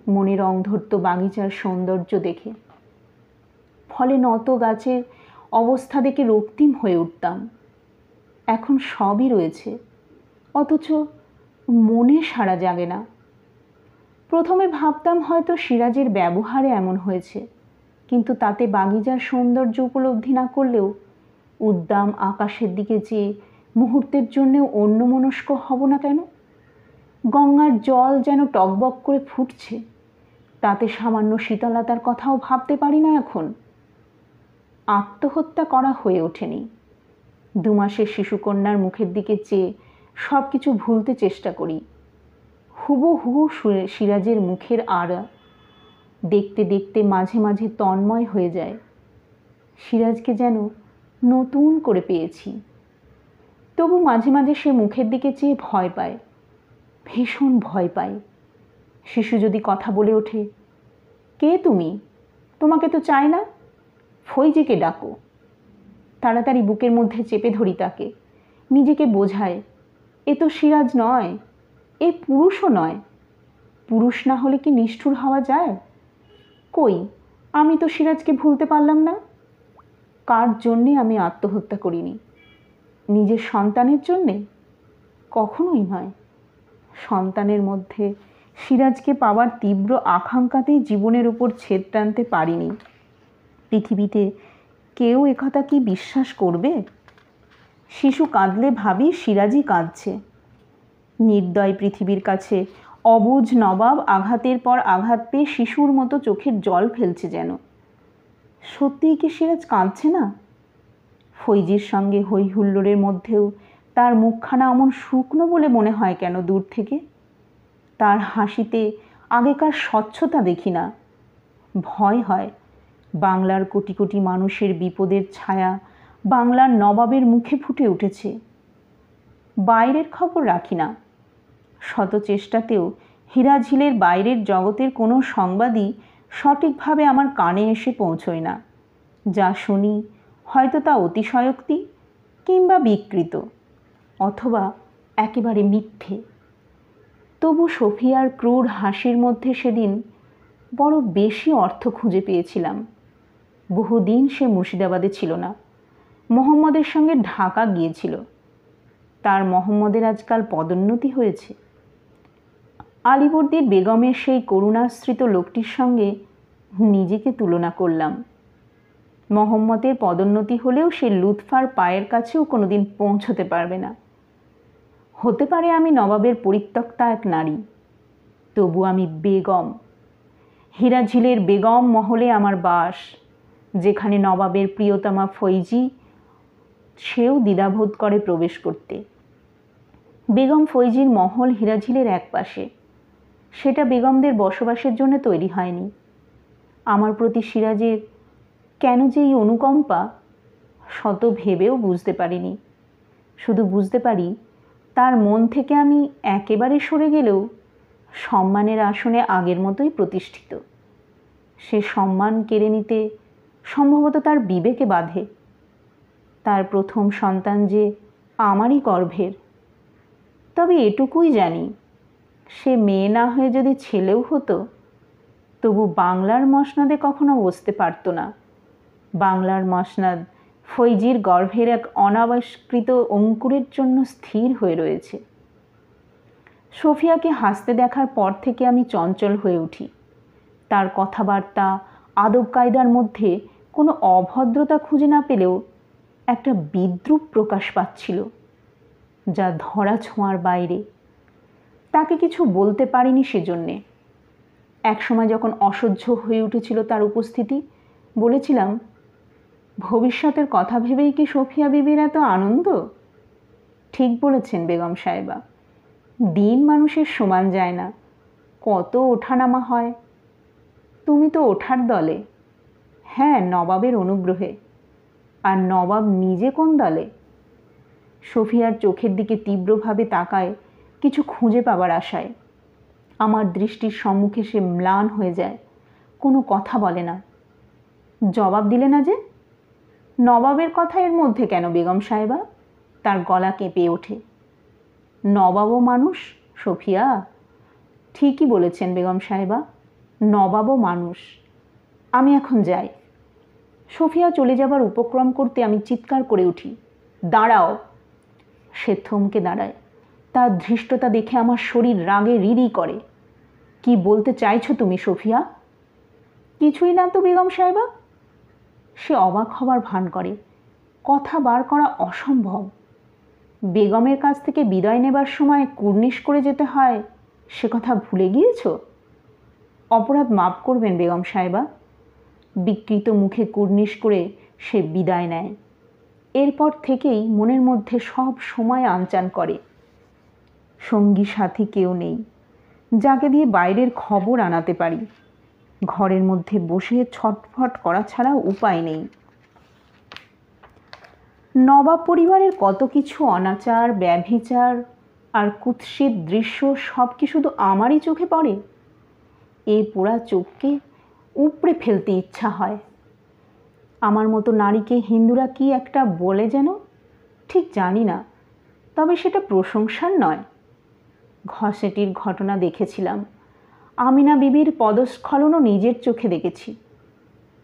Speaker 1: মনে রং ধরত বাগিচার সৌন্দর্য দেখে। ফলে নত গাছের অবস্থা দেখে রক্তিম হয়ে উঠতাম। এখন সবই রয়েছে, অথচ মনে সাড়া জাগে না। প্রথমে ভাবতাম হয়তো সিরাজের ব্যবহারে এমন হয়েছে, কিন্তু তাতে বাগিচার সৌন্দর্য উপলব্ধি না করলেও উদ্দাম আকাশের দিকে চেয়ে মুহূর্তের জন্যেও অন্যমনস্ক হব না কেন? গঙ্গার জল যেন টকবক করে ফুটছে, তাতে সামান্য শীতলতার কথাও ভাবতে পারি না এখন। আত্মহত্যা করা হয়ে ওঠেনি। 2 মাসের শিশুকন্যার মুখের দিকে চেয়ে সব কিছু ভুলতে চেষ্টা করি। হুবহু সিরাজের মুখের আড়া দেখতে দেখতে মাঝে মাঝে তন্ময় হয়ে যায়। সিরাজকে যেন নতুন করে পেয়েছি। তবু মাঝে মাঝে সে মুখের দিকে চেয়ে ভয় পায়, ভীষণ ভয় পায়। শিশু যদি কথা বলে ওঠে, কে তুমি? তোমাকে তো চাই না, ফৈজিকে ডাকো। তাড়াতাড়ি বুকের মধ্যে চেপে ধরি তাকে, নিজেকে বোঝায় এ তো সিরাজ নয়, এ পুরুষও নয়। পুরুষ না হলে কি নিষ্ঠুর হওয়া যায়? কই, আমি তো সিরাজকে ভুলতে পারলাম না। কার জন্যে আমি আত্মহত্যা করিনি? নিজের সন্তানের জন্যে? কখনোই নয়। সন্তানের মধ্যে সিরাজকে পাওয়ার তীব্র আকাঙ্ক্ষাতেই জীবনের উপর ছেদ টানতে পারিনি। পৃথিবীতে কেউ একথা কি বিশ্বাস করবে? শিশু কাঁদলে ভাবি সিরাজই কাঁদছে। নির্দয় পৃথিবীর কাছে অবুঝ নবাব আঘাতের পর আঘাত পেয়ে শিশুর মতো চোখের জল ফেলছে যেন। সত্যিই কি সিরাজ কাঁদছে না? ফৈজির সঙ্গে হই হুল্লোড়ের মধ্যেও তার মুখখানা অমন শুকনো বলে মনে হয় কেন দূর থেকে? তার হাসিতে আগেকার স্বচ্ছতা দেখি না। ভয় হয় বাংলার কোটি কোটি মানুষের বিপদের ছায়া বাংলার নবাবের মুখে ফুটে উঠেছে। বাইরের খবর রাখি না, শত চেষ্টাতেও হীরাঝিলের বাইরের জগতের কোনো সংবাদই সঠিকভাবে আমার কানে এসে পৌঁছয় না। যা শুনি হয়তো তা অতিশয়োক্তি কিংবা বিকৃত, অথবা একেবারে মিথ্যে। তবু সোফিয়ার ক্রূর হাসির মধ্যে সেদিন বড় বেশি অর্থ খুঁজে পেয়েছিলাম। বহুদিন সে মুর্শিদাবাদে ছিল না, মোহাম্মদের সঙ্গে ঢাকা গিয়েছিল। তার মোহাম্মদের আজকাল পদোন্নতি হয়েছে। আলীবর্দীর বেগমের সেই করুণাশ্রিত লোকটির সঙ্গে নিজেকে তুলনা করলাম। মোহাম্মদের পদোন্নতি হলেও সে লুৎফার পায়ের কাছেও কোনোদিন পৌঁছতে পারবে না। হতে পারে আমি নবাবের পরিত্যক্তা এক নারী, তবু আমি বেগম। হীরাঝিলের বেগম মহলে আমার বাস, যেখানে নবাবের প্রিয়তমা ফৈজি সেও দ্বিধাবোধ করে প্রবেশ করতে। বেগম ফৈজির মহল হীরাঝিলের এক পাশে, সেটা বেগমদের বসবাসের জন্য তৈরি হয়নি। আমার প্রতি সিরাজের কেন যে এই অনুকম্পা, শত ভেবেও বুঝতে পারিনি। শুধু বুঝতে পারি তার মন থেকে আমি একেবারে সরে গেলেও সম্মানের আসনে আগের মতোই প্রতিষ্ঠিত। সে সম্মান কেড়ে নিতে সম্ভবত তার বিবেকে বাধে। তার প্রথম সন্তান যে আমারই গর্ভের। তবে এটুকুই জানি, সে মেয়ে না হয়ে যদি ছেলেও হতো, তবু বাংলার মসনদে কখনো বসতে পারত না। বাংলার মসনদ ফৈজির গর্ভের এক অনাবিষ্কৃত অঙ্কুরের জন্য স্থির হয়ে রয়েছে। সোফিয়াকে হাসতে দেখার পর থেকে আমি চঞ্চল হয়ে উঠি। তার কথাবার্তা আদব কায়দার মধ্যে কোনো অভদ্রতা খুঁজে না পেলেও একটা বিদ্রূপ প্রকাশ পাচ্ছিল, যা ধরা ছোঁয়ার বাইরে। তাকে কিছু বলতে পারিনি সেজন্যে। একসময় যখন অসহ্য হয়ে উঠেছিল তার উপস্থিতি, বলেছিলাম, ভবিষ্যতের কথা ভেবেই কি সফিয়া বিবির এত আনন্দ? ঠিক বলেছেন বেগম সাহেবা, দিন মানুষের সমান যায় না, কত ওঠানামা হয়। তুমি তো ওঠার দলে। হ্যাঁ, নবাবের অনুগ্রহে। আর নবাব নিজে কোন দলে? সফিয়ার চোখের দিকে তীব্রভাবে তাকায়, কিছু খুঁজে পাবার আশায়। আমার দৃষ্টির সম্মুখে সে ম্লান হয়ে যায়, কোনো কথা বলে না। জবাব দিলে না যে? নবাবের কথা এর মধ্যে কেন বেগম সাহেবা? তার গলা কেঁপে ওঠে। নবাবও মানুষ সফিয়া। ঠিকই বলেছেন বেগম সাহেবা, নবাবও মানুষ। আমি এখন যাই। সফিয়া চলে যাবার উপক্রম করতে আমি চিৎকার করে উঠি, দাঁড়াও! সে থমকে দাঁড়ায়। তার ধৃষ্টতা দেখে আমার শরীর রাগে রিরি করে। কি বলতে চাইছো তুমি সফিয়া? কিছুই না তো বেগম সাহেবা। সে অবাক হবার ভান করে। কথা বার করা অসম্ভব। বেগমের কাছ থেকে বিদায় নেবার সময় কুর্নিশ করে যেতে হয়, সে কথা ভুলে গিয়েছ? অপরাধ মাপ করবেন বেগম সাহেবা। বিকৃত মুখে কুর্নিশ করে সে বিদায় নেয়। এরপর থেকেই মনের মধ্যে সব সময় আনচান করে। সঙ্গী সাথী কেউ নেই যাকে দিয়ে বাইরের খবর আনাতে পারি। ঘরের মধ্যে বসে ছটফট করা ছাড়া উপায় নেই। নবাব পরিবারের কত কিছু অনাচার, ব্যভিচার আর কুৎসিত দৃশ্য সব কি শুধু আমারই চোখে পড়ে? এই পোড়া চোখকে উপড়ে ফেলতে ইচ্ছা হয়। আমার মতো নারীকে হিন্দুরা কি একটা বলে যেন, ঠিক জানি না, তবে সেটা প্রশংসার নয়। ঘসেটির ঘটনা দেখেছিলাম, আমিনা বিবির পদস্খলনও নিজের চোখে দেখেছি।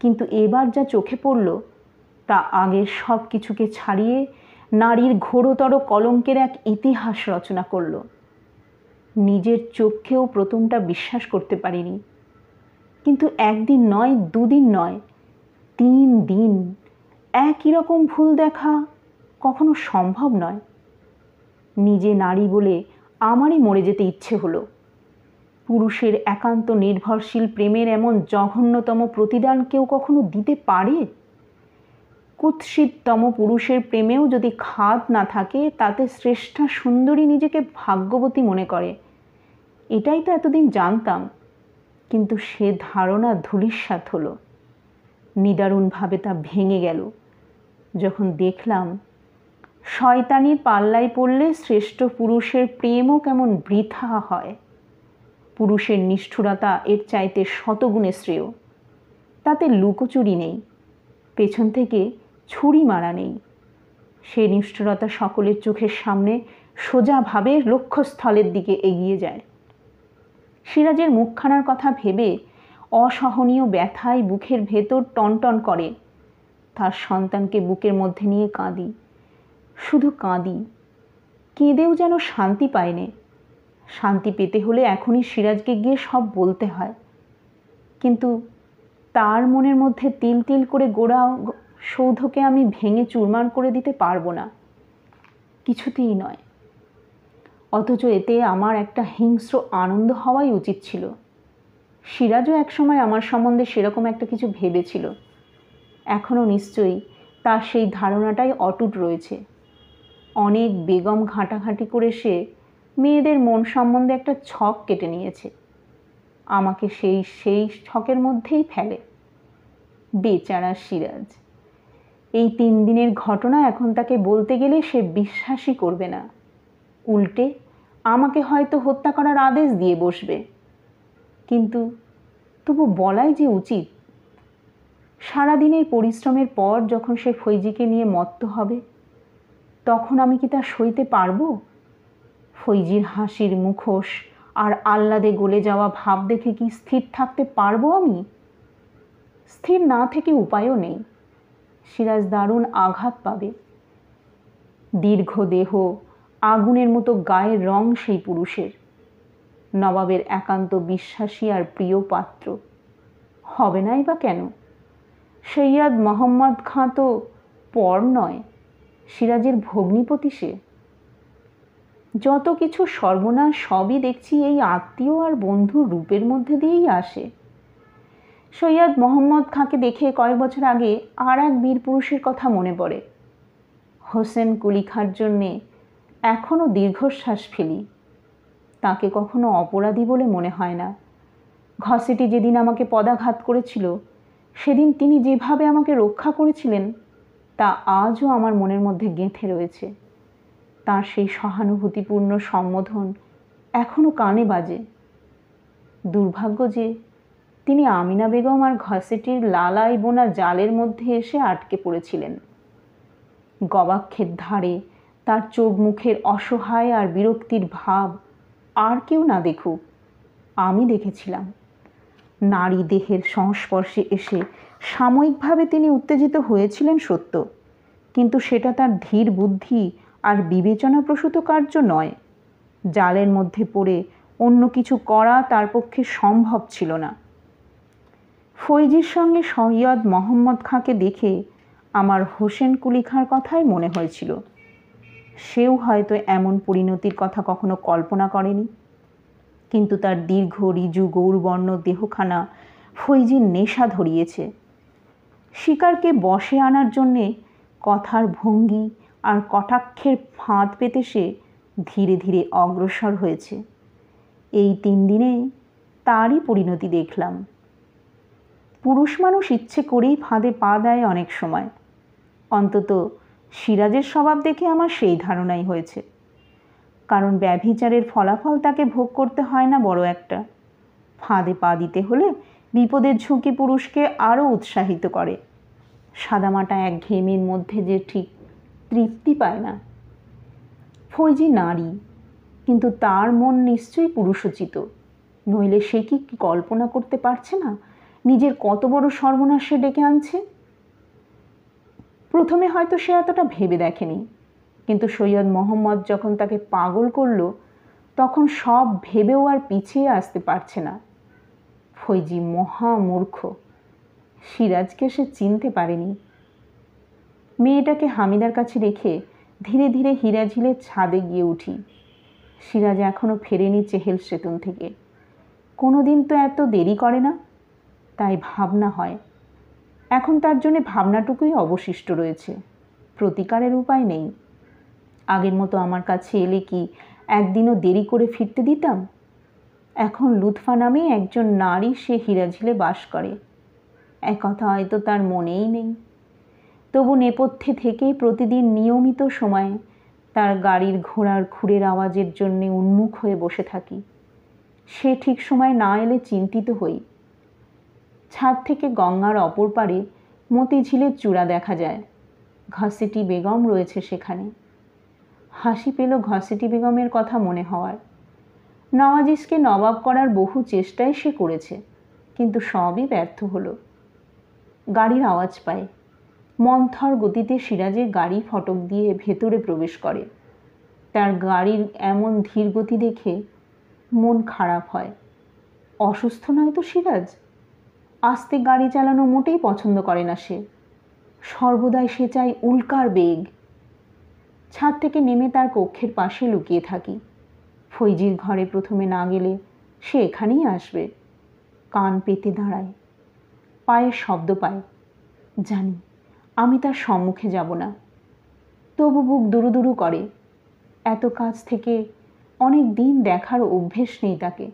Speaker 1: কিন্তু এবার যা চোখে পড়ল তা আগের সব কিছুকে ছাড়িয়ে নারীর ঘোরতর কলঙ্কের এক ইতিহাস রচনা করল। নিজের চোখকেও প্রথমটা বিশ্বাস করতে পারিনি। কিন্তু একদিন নয়, দুদিন নয়, 3 দিন একই রকম ভুল দেখা কখনো সম্ভব নয়। নিজে নারী বলে আমারই মরে যেতে ইচ্ছে হলো। পুরুষের একান্ত নির্ভরশীল প্রেমের এমন জঘন্যতম প্রতিদান কেউ কখনো দিতে পারে? কুৎসিততম পুরুষের প্রেমেও যদি খাদ না থাকে, তাতে শ্রেষ্ঠা সুন্দরী নিজেকে ভাগ্যবতী মনে করে। এটাই তো এতদিন জানতাম, কিন্তু সে ধারণা ধূলিসাৎ হলো। নিদারুণভাবে তা ভেঙে গেল যখন দেখলাম শয়তানির পাল্লায় পড়লে শ্রেষ্ঠ পুরুষের প্রেমও কেমন বৃথা হয়। পুরুষের নিষ্ঠুরতা এর চাইতে শতগুণে শ্রেয়। তাতে লুকোচুরি নেই, পেছন থেকে ছুরি মারা নেই। সে নিষ্ঠুরতা সকলের চোখের সামনে সোজাভাবে লক্ষ্যস্থলের দিকে এগিয়ে যায়। সিরাজের মুখখানার কথা ভেবে অসহনীয় ব্যথায় বুকের ভেতর টনটন করে। তার সন্তানকে বুকের মধ্যে নিয়ে কাঁদি, শুধু কাঁদি। কেঁদেও যেন শান্তি পায়নি। শান্তি পেতে হলে এখনই সিরাজকে গিয়ে সব বলতে হয়। কিন্তু তার মনের মধ্যে তিল তিল করে গোড়া সৌধকে আমি ভেঙে চুরমার করে দিতে পারবো না, কিছুতেই নয়। অথচ এতে আমার একটা হিংস্র আনন্দ হওয়াই উচিত ছিল। সিরাজও একসময় আমার সম্বন্ধে সেরকম একটা কিছু ভেবেছিল। এখনও নিশ্চয়ই তার সেই ধারণাটাই অটুট রয়েছে। অনেক বেগম ঘাঁটাঘাঁটি করে সে মেয়েদের মন সম্বন্ধে একটা ছক কেটে নিয়েছে। আমাকে সেই ছকের মধ্যেই ফেলে। বেচারা সিরাজ। এই 3 দিনের ঘটনা এখন তাকে বলতে গেলে সে বিশ্বাসই করবে না। উল্টে আমাকে হয়তো হত্যা করার আদেশ দিয়ে বসবে। কিন্তু তবু বলাই যে উচিত। সারাদিনের পরিশ্রমের পর যখন সে ফৈজিকে নিয়ে মত্ত হবে, তখন আমি কি তা সইতে পারবো? ফৈজির হাসির মুখোশ আর আহ্লাদে গলে যাওয়া ভাব দেখে কি স্থির থাকতে পারবো আমি? স্থির না থেকে উপায়ও নেই। সিরাজ দারুণ আঘাত পাবে। দীর্ঘ দেহ, আগুনের মতো গায়ের রং সেই পুরুষের। নবাবের একান্ত বিশ্বাসী আর প্রিয় পাত্র। হবে নাই বা কেন? সৈয়দ মোহাম্মদ খাঁ তো পর নয়। সিরাজের ভগ্নিপতি সে। যত কিছু সর্বনাশ সবই দেখছি এই আত্মীয় আর বন্ধুর রূপের মধ্যে দিয়েই আসে। সৈয়দ মোহাম্মদ খাঁকে দেখে কয়েক বছর আগে আর এক বীর পুরুষের কথা মনে পড়ে। হোসেন কুলি খাঁর জন্যে এখনও দীর্ঘশ্বাস ফেলি। তাকে কখনো অপরাধী বলে মনে হয় না। ঘসেটি যেদিন আমাকে পদাঘাত করেছিল, সেদিন তিনি যেভাবে আমাকে রক্ষা করেছিলেন তা আজও আমার মনের মধ্যে গেঁথে রয়েছে। তার সেই সহানুভূতিপূর্ণ সম্বোধন এখনও কানে বাজে। দুর্ভাগ্য যে তিনি আমিনা বেগম আর ঘসেটির লালাই বোনা জালের মধ্যে এসে আটকে পড়েছিলেন। গবাক্ষের ধারে তার চোখ মুখের অসহায় আর বিরক্তির ভাব আর কেউ না দেখুক, আমি দেখেছিলাম। নারী দেহের সংস্পর্শে এসে সাময়িকভাবে তিনি উত্তেজিত হয়েছিলেন সত্য, কিন্তু সেটা তার ধীর বুদ্ধি আর বিবেচনাপ্রসূত কার্য নয়। জালের মধ্যে পড়ে অন্য কিছু করা তার পক্ষে সম্ভব ছিল না। ফৈজির সঙ্গে সৈয়দ মোহাম্মদ খাঁকে দেখে আমার হোসেন কুলি খাঁর কথাই মনে হয়েছিল। সেও হয়তো এমন পরিণতির কথা কখনো কল্পনা করেনি, কিন্তু তার দীর্ঘ ঋজু গৌরবর্ণ দেহখানা ফৈজির নেশা ধরিয়েছে। শিকারকে বশে আনার জন্যে কথার ভঙ্গি আর কটাক্ষের ফাঁদ পেতে সে ধীরে ধীরে অগ্রসর হয়েছে। এই 3 দিনে তারই পরিণতি দেখলাম। পুরুষ মানুষ ইচ্ছে করেই ফাঁদে পা দেয় অনেক সময়। অন্তত সিরাজের স্বভাব দেখে আমার সেই ধারণাই হয়েছে। কারণ ব্যভিচারের ফলাফল তাকে ভোগ করতে হয় না বড় একটা। ফাঁদে পা দিতে হলে বিপদের ঝুঁকি পুরুষকে আরও উৎসাহিত করে। সাদামাটা একঘেয়েমির মধ্যে যে ঠিক তৃপ্তি পায় না। ফৈজি নারী, কিন্তু তার মন নিশ্চয়ই পুরুষোচিত, নইলে সে কি কল্পনা করতে পারছে না নিজের কত বড় সর্বনাশ সে ডেকে আনছে। প্রথমে হয়তো সে এতটা ভেবে দেখেনি, কিন্তু সৈয়দ মোহাম্মদ যখন তাকে পাগল করল, তখন সব ভেবেও আর পিছিয়ে আসতে পারছে না। ফৈজি মহা মূর্খ। সিরাজকে সে চিনতে পারেনি। মেয়েটাকে হামিদার কাছে রেখে ধীরে ধীরে হিরাঝিলের ছাদে গিয়ে উঠি। সিরাজ এখনও ফেরেনি চেহেল সেতুন থেকে। কোনো দিন তো এত দেরি করে না। তাই ভাবনা হয়। এখন তার জন্য ভাবনাটুকুই অবশিষ্ট রয়েছে। প্রতিকারের উপায় নেই। আগের মতো আমার কাছে এলে কি একদিনও দেরি করে ফিরতে দিতাম? এখন লুৎফা নামে একজন নারী সে হিরাঝিলে বাস করে, একথা হয়তো তার মনেই নেই। তবু নেপথ্যে থেকে প্রতিদিন নিয়মিত সময়ে তার গাড়ির ঘোড়ার খুরের আওয়াজের জন্যে উন্মুখ হয়ে বসে থাকি। সে ঠিক সময় না এলে চিন্তিত হই। ছাদ থেকে গঙ্গার অপর পারে মতিঝিলের চূড়া দেখা যায়। ঘসেটি বেগম রয়েছে সেখানে। হাসি পেল ঘসেটি বেগমের কথা মনে হওয়ার। নওয়াজিসকে নবাব করার বহু চেষ্টাই সে করেছে, কিন্তু সবই ব্যর্থ হলো। গাড়ির আওয়াজ পায়। মন্থর গতিতে সিরাজের গাড়ি ফটক দিয়ে ভেতরে প্রবেশ করে। তার গাড়ির এমন ধীর গতি দেখে মন খারাপ হয়। অসুস্থ নয় তো সিরাজ? আস্তে গাড়ি চালানো মোটেই পছন্দ করে না সে। সর্বদাই সে চায় উল্কার বেগ। ছাদ থেকে নেমে তার কক্ষের পাশে লুকিয়ে থাকি। ফৈজির ঘরে প্রথমে না গেলে সে এখানেই আসবে। কান পেতে দাঁড়ায়। পায়ের শব্দ পায়। জানি আমি তার সম্মুখে যাব না। তবু বুক দুরু দুরু করে। এত কাছ থেকে অনেক দিন দেখার অভ্যেস নেই তাকে।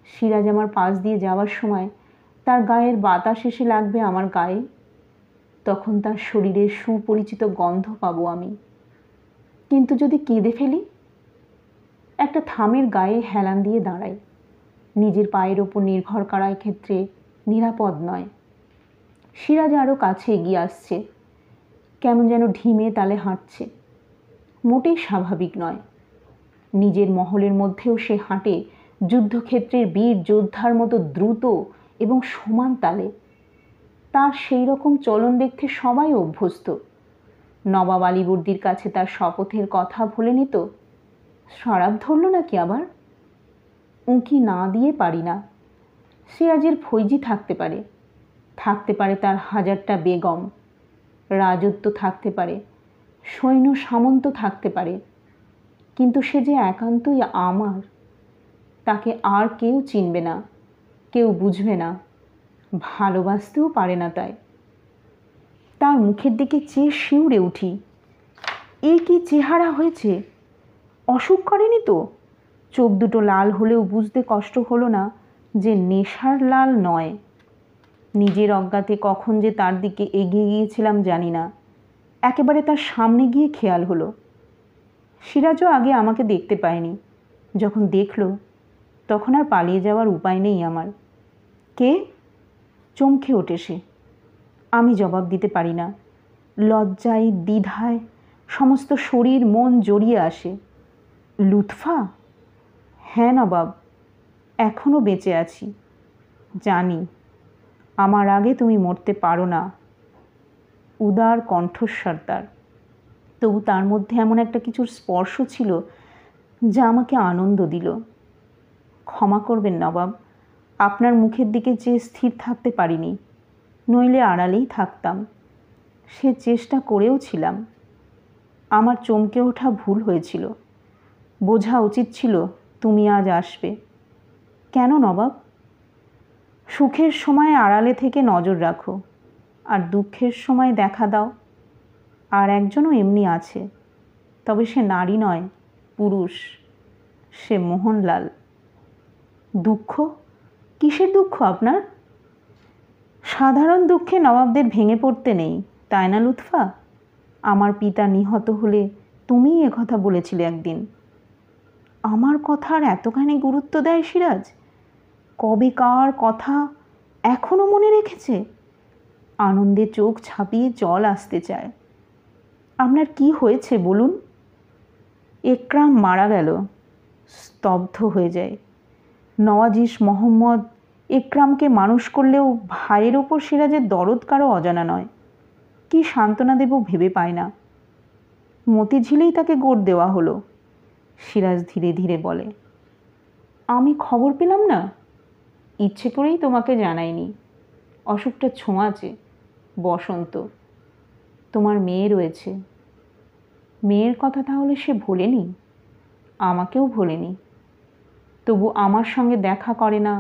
Speaker 1: সিরাজ আমার পাশ দিয়ে যাওয়ার সময় তার গায়ের বাতাস এসে লাগবে আমার গায়ে। তখন তার শরীরের সুপরিচিত গন্ধ পাবো আমি। কিন্তু যদি কেঁদে ফেলি? একটা থামের গায়ে হেলান দিয়ে দাঁড়াই। নিজের পায়ের ওপর নির্ভর করার ক্ষেত্রে নিরাপদ নয়। সিরাজ আরও কাছে এগিয়ে আসছে। কেমন যেন ঢিমে তালে হাঁটছে। মোটেই স্বাভাবিক নয়। নিজের মহলের মধ্যেও সে হাঁটে যুদ্ধক্ষেত্রের বীর যোদ্ধার মতো দ্রুত এবং সমান তালে। তার সেই রকম চলন দেখতে সবাই অভ্যস্ত। নবাব আলীবর্দীর কাছে তার শপথের কথা ভোলেনি তো? শরাব ধরল নাকি আবার? উঁকি না দিয়ে পারি না। সিরাজের ফৈজি থাকতে পারে, থাকতে পারে তার 1000টা বেগম, রাজত্ব থাকতে পারে, সৈন্য সামন্ত থাকতে পারে, কিন্তু সে যে একান্তই আমার, তাকে আর কেউ চিনবে না, কেউ বুঝবে না, ভালোবাসতেও পারে না। তাই তার মুখের দিকে চেয়ে শিউরে উঠি। এ কি চেহারা হয়েছে! অসুখ করেনি তো? চোখ দুটো লাল হলেও বুঝতে কষ্ট হলো না যে নেশার লাল নয়। নিজের অজ্ঞাতে কখন যে তার দিকে এগিয়ে গিয়েছিলাম জানি না। একেবারে তার সামনে গিয়ে খেয়াল হলো। সিরাজও আগে আমাকে দেখতে পায়নি। যখন দেখল তখন আর পালিয়ে যাওয়ার উপায় নেই আমার। কে? চমকে ওঠে সে। আমি জবাব দিতে পারি না। লজ্জায় দ্বিধায় সমস্ত শরীর মন জড়িয়ে আসে। লুৎফা? হ্যাঁ নবাব, এখনও বেঁচে আছি। জানি আমার আগে তুমি মরতে পারো না। উদার কণ্ঠস্বর তার, তবু তার মধ্যে এমন একটা কিছুর স্পর্শ ছিল যা আমাকে আনন্দ দিল। ক্ষমা করবেন নবাব, আপনার মুখের দিকে চেয়ে স্থির থাকতে পারিনি, নইলে আড়ালেই থাকতাম। সে চেষ্টা করেও ছিলাম। আমার চমকে ওঠা ভুল হয়েছিল। বোঝা উচিত ছিল তুমি আজ আসবে। কেন নবাব? সুখের সময় আড়ালে থেকে নজর রাখো, আর দুঃখের সময় দেখা দাও। আর একজনও এমনি আছে, তবে সে নারী নয়, পুরুষ। সে মোহনলাল। দুঃখ? কিসের দুঃখ আপনার? সাধারণ দুঃখে নবাবদের ভেঙে পড়তে নেই, তাই না লুৎফা? আমার পিতা নিহত হলে তুমিই একথা বলেছিলে একদিন। আমার কথার এতখানি গুরুত্ব দেয় সিরাজ? কবেকার কথা এখনো মনে রেখেছে। আনন্দে চোখ ছাপিয়ে জল আসতে চায়। আপনার কি হয়েছে বলুন? একরাম মারা গেল। স্তব্ধ হয়ে যায়। নওয়াজিশ মোহাম্মদ একরামকে মানুষ করলেও ভাইয়ের ওপর সিরাজের দরদ কারো অজানা নয়। কি সান্ত্বনা দেব ভেবে পায় না। মতিঝিলেই তাকে গোর দেওয়া হলো। সিরাজ ধীরে ধীরে বলে, আমি খবর পেলাম না। ইচ্ছে করেই তোমাকে জানাইনি। অসুখটা ছোঁয়াচে, বসন্ত। তোমার মেয়ে রয়েছে। মেয়ের কথা তাহলে সে ভোলেনি? আমাকেও ভোলেনি। তবু আমার সঙ্গে দেখা করে না।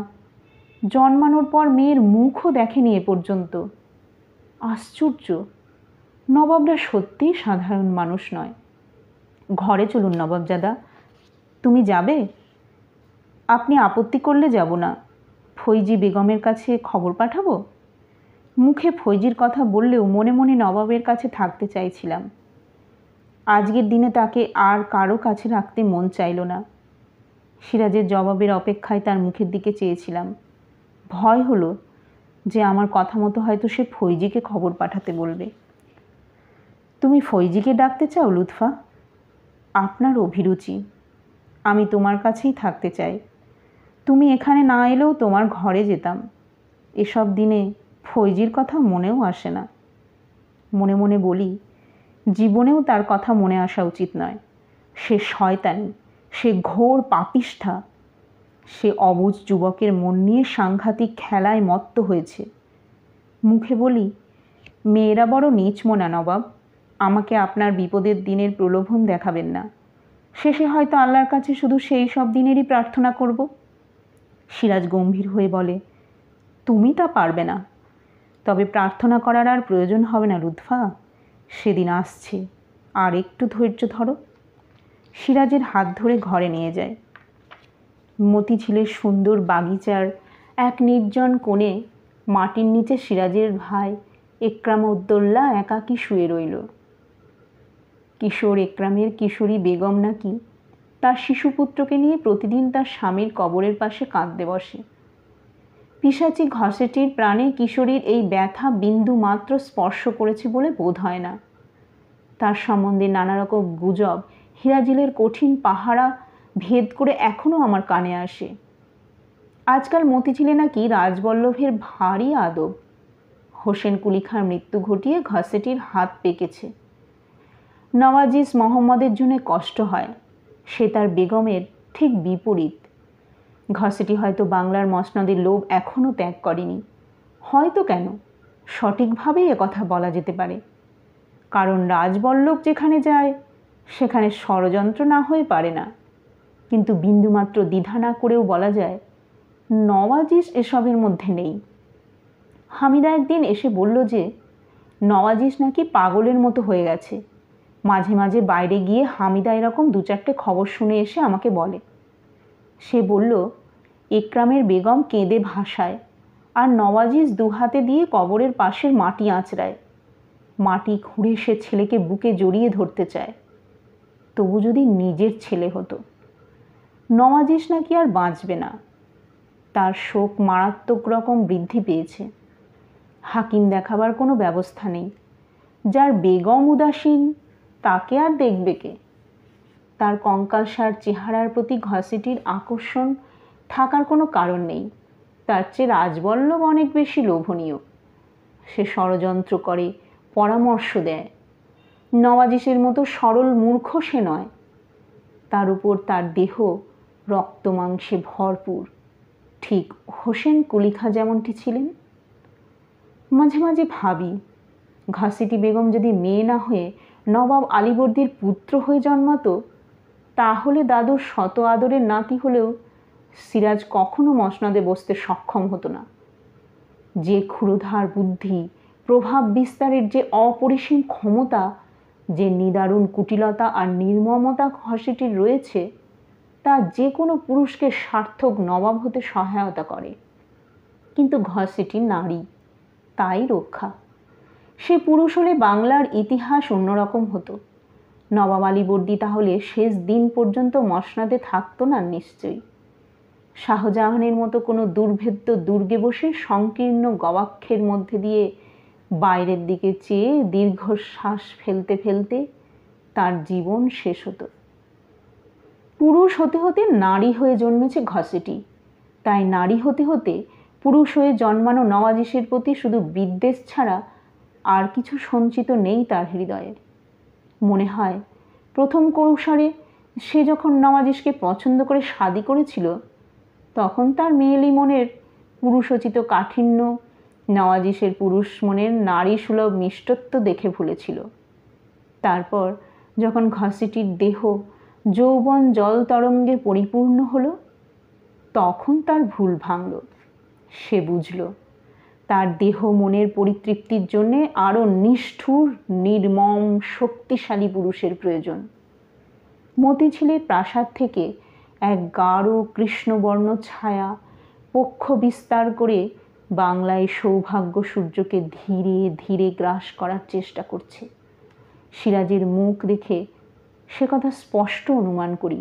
Speaker 1: জন্মানোর পর মেয়ের মুখও দেখেনি এ পর্যন্ত। আশ্চর্য! নবাবরা সত্যিই সাধারণ মানুষ নয়। ঘরে চলুন নবাবজাদা। তুমি যাবে? আপনি আপত্তি করলে যাব না। ফৈজি বেগমের কাছে খবর পাঠাবো? মুখে ফৈজির কথা বললেও মনে মনে নবাবের কাছে থাকতে চাইছিলাম। আজকের দিনে তাকে আর কারো কাছে রাখতে মন চাইল না। সিরাজের জবাবের অপেক্ষায় তার মুখের দিকে চেয়েছিলাম। ভয় হলো যে আমার কথা মতো হয়তো সে ফৈজিকে খবর পাঠাতে বলবে। তুমি ফৈজিকে ডাকতে চাও লুৎফা? আপনার অভিরুচি। আমি তোমার কাছেই থাকতে চাই। তুমি এখানে না এলেও তোমার ঘরে যেতাম। এসব দিনে ফৈজির কথা মনেও আসে না। মনে মনে বলি, জীবনেও তার কথা মনে আসা উচিত নয়। সে শয়তানি, সে ঘোর পাপিষ্ঠা। সে অবুঝ যুবকের মন নিয়ে সাংঘাতিক খেলায় মত্ত হয়েছে। মুখে বলি, মেয়েরা বড় নীচমনা নবাব। আমাকে আপনার বিপদের দিনের প্রলোভন দেখাবেন না। শেষে হয়তো আল্লাহর কাছে শুধু সেই সব দিনেরই প্রার্থনা করব। সিরাজ গম্ভীর হয়ে বলে, তুমি তা পারবে না। তবে প্রার্থনা করার আর প্রয়োজন হবে না লুৎফা। সেদিন আসছে, আর একটু ধৈর্য ধরো। সিরাজের হাত ধরে ঘরে নিয়ে যায়। মতিঝিলের সুন্দর বাগিচার এক নির্জন কোণে মাটির নিচে সিরাজের ভাই একরামউদ্দৌলা একাকী শুয়ে রইল। কিশোর একরামের কিশোরী বেগম নাকি তার শিশুপুত্রকে নিয়ে প্রতিদিন তার স্বামীর কবরের পাশে কাঁদতে বসে। পিশাচি ঘসেটির প্রাণে কিশোরীর এই ব্যথা বিন্দু মাত্র স্পর্শ করেছে বলে বোধ হয় না। তার সম্বন্ধে নানা রকম গুজব হিরাজিলের কঠিন পাহারা ভেদ করে এখনও আমার কানে আসে। আজকাল মতিঝিলে নাকি রাজবল্লভের ভারী আদব। হোসেন কুলিখার মৃত্যু ঘটিয়ে ঘসেটির হাত পেকেছে। নওয়াজিস মোহাম্মদের জন্য কষ্ট হয়। সে তার বেগমের ঠিক বিপরীত। ঘসেটি হয়তো বাংলার মসনদের লোভ এখনও ত্যাগ করেনি। হয়তো কেন, সঠিকভাবেই একথা বলা যেতে পারে। কারণ রাজবল্লভ যেখানে যায় সেখানে ষড়যন্ত্র না হয়ে পারে না। কিন্তু বিন্দুমাত্র দ্বিধা না করেও বলা যায় নওয়াজিশ এসবের মধ্যে নেই। হামিদা একদিন এসে বলল যে নওয়াজিশ নাকি পাগলের মতো হয়ে গেছে। মাঝে মাঝে বাইরে গিয়ে হামিদা এরকম 2-4টে খবর শুনে এসে আমাকে বলে। সে বলল একরামের বেগম কেঁদে ভাসায়, আর নওয়াজিশ 2 হাতে দিয়ে কবরের পাশের মাটি আঁচড়ায়। মাটি খুঁড়ে সে ছেলেকে বুকে জড়িয়ে ধরতে চায়। তবু যদি নিজের ছেলে হতো। নওয়াজিশ নাকি আর বাঁচবে না। তার শোক মারাত্মক রকম বৃদ্ধি পেয়েছে। হাকিম দেখাবার কোনো ব্যবস্থা নেই। যার বেগম উদাসীন তাকে আর দেখবে কে? তার কঙ্কালসার চেহারার প্রতি ঘসেটির আকর্ষণ থাকার কোনো কারণ নেই। তার চেয়ে রাজবল্লভ অনেক বেশি লোভনীয়। সে ষড়যন্ত্র করে, পরামর্শ দেয়। নওয়াজিশের মতো সরল মূর্খ সে নয়। তার উপর তার দেহ রক্তমাংসে ভরপুর, ঠিক হোসেন কুলিখা যেমনটি ছিলেন। মাঝে মাঝে ভাবি ঘসেটি বেগম যদি মেয়ে না হয়ে নবাব আলীবর্দীর পুত্র হয়ে জন্মাতো, তাহলে দাদুর শত আদরের নাতি হলেও সিরাজ কখনো মসনদে বসতে সক্ষম হতো না। যে ক্ষুরধার বুদ্ধি, প্রভাব বিস্তারের যে অপরিসীম ক্ষমতা, যে নিদারুণ কুটিলতা আর নির্মমতা ঘসেটির রয়েছে, তা যে কোনো পুরুষকে সার্থক নবাব হতে সহায়তা করে। কিন্তু ঘসেটি নারী, তাই রক্ষা। সে পুরুষ হলে বাংলার ইতিহাস অন্যরকম হতো। নবাব আলীবর্দী তাহলে শেষ দিন পর্যন্ত মসনদে থাকতো না নিশ্চয়ই। শাহজাহানের মতো কোনো দুর্ভেদ্য দুর্গে বসে সংকীর্ণ গবাক্ষের মধ্যে দিয়ে বাইরের দিকে চেয়ে দীর্ঘশ্বাস ফেলতে ফেলতে তার জীবন শেষ হতো। পুরুষ হতে হতে নারী হয়ে জন্মেছে ঘসেটি। তাই নারী হতে হতে পুরুষ হয়ে জন্মানো নওয়াজিশের প্রতি শুধু বিদ্বেষ ছাড়া আর কিছু সঞ্চিত নেই তার হৃদয়ে। মনে হয় প্রথম কৈশোরে সে যখন নওয়াজিশকে পছন্দ করে শাদী করেছিল, তখন তার মেয়েলি মনের পুরুষোচিত কাঠিন্য নওয়াজিশের পুরুষ মনের নারী সুলভ মিষ্টত্ব দেখে ভুলেছিল। তারপর যখন ঘসেটির দেহ যৌবন জল তরঙ্গে পরিপূর্ণ হলো, তখন তার ভুল ভাঙল। সে বুঝল তার দেহ মনের পরিতৃপ্তির জন্যে আরও নিষ্ঠুর, নির্মম, শক্তিশালী পুরুষের প্রয়োজন। মতিঝিলের প্রাসাদ থেকে এক গাঢ় কৃষ্ণবর্ণ ছায়া পক্ষ বিস্তার করে বাংলায় সৌভাগ্য সূর্যকে ধীরে ধীরে গ্রাস করার চেষ্টা করছে। সিরাজের মুখ দেখে সে কথা স্পষ্ট অনুমান করি।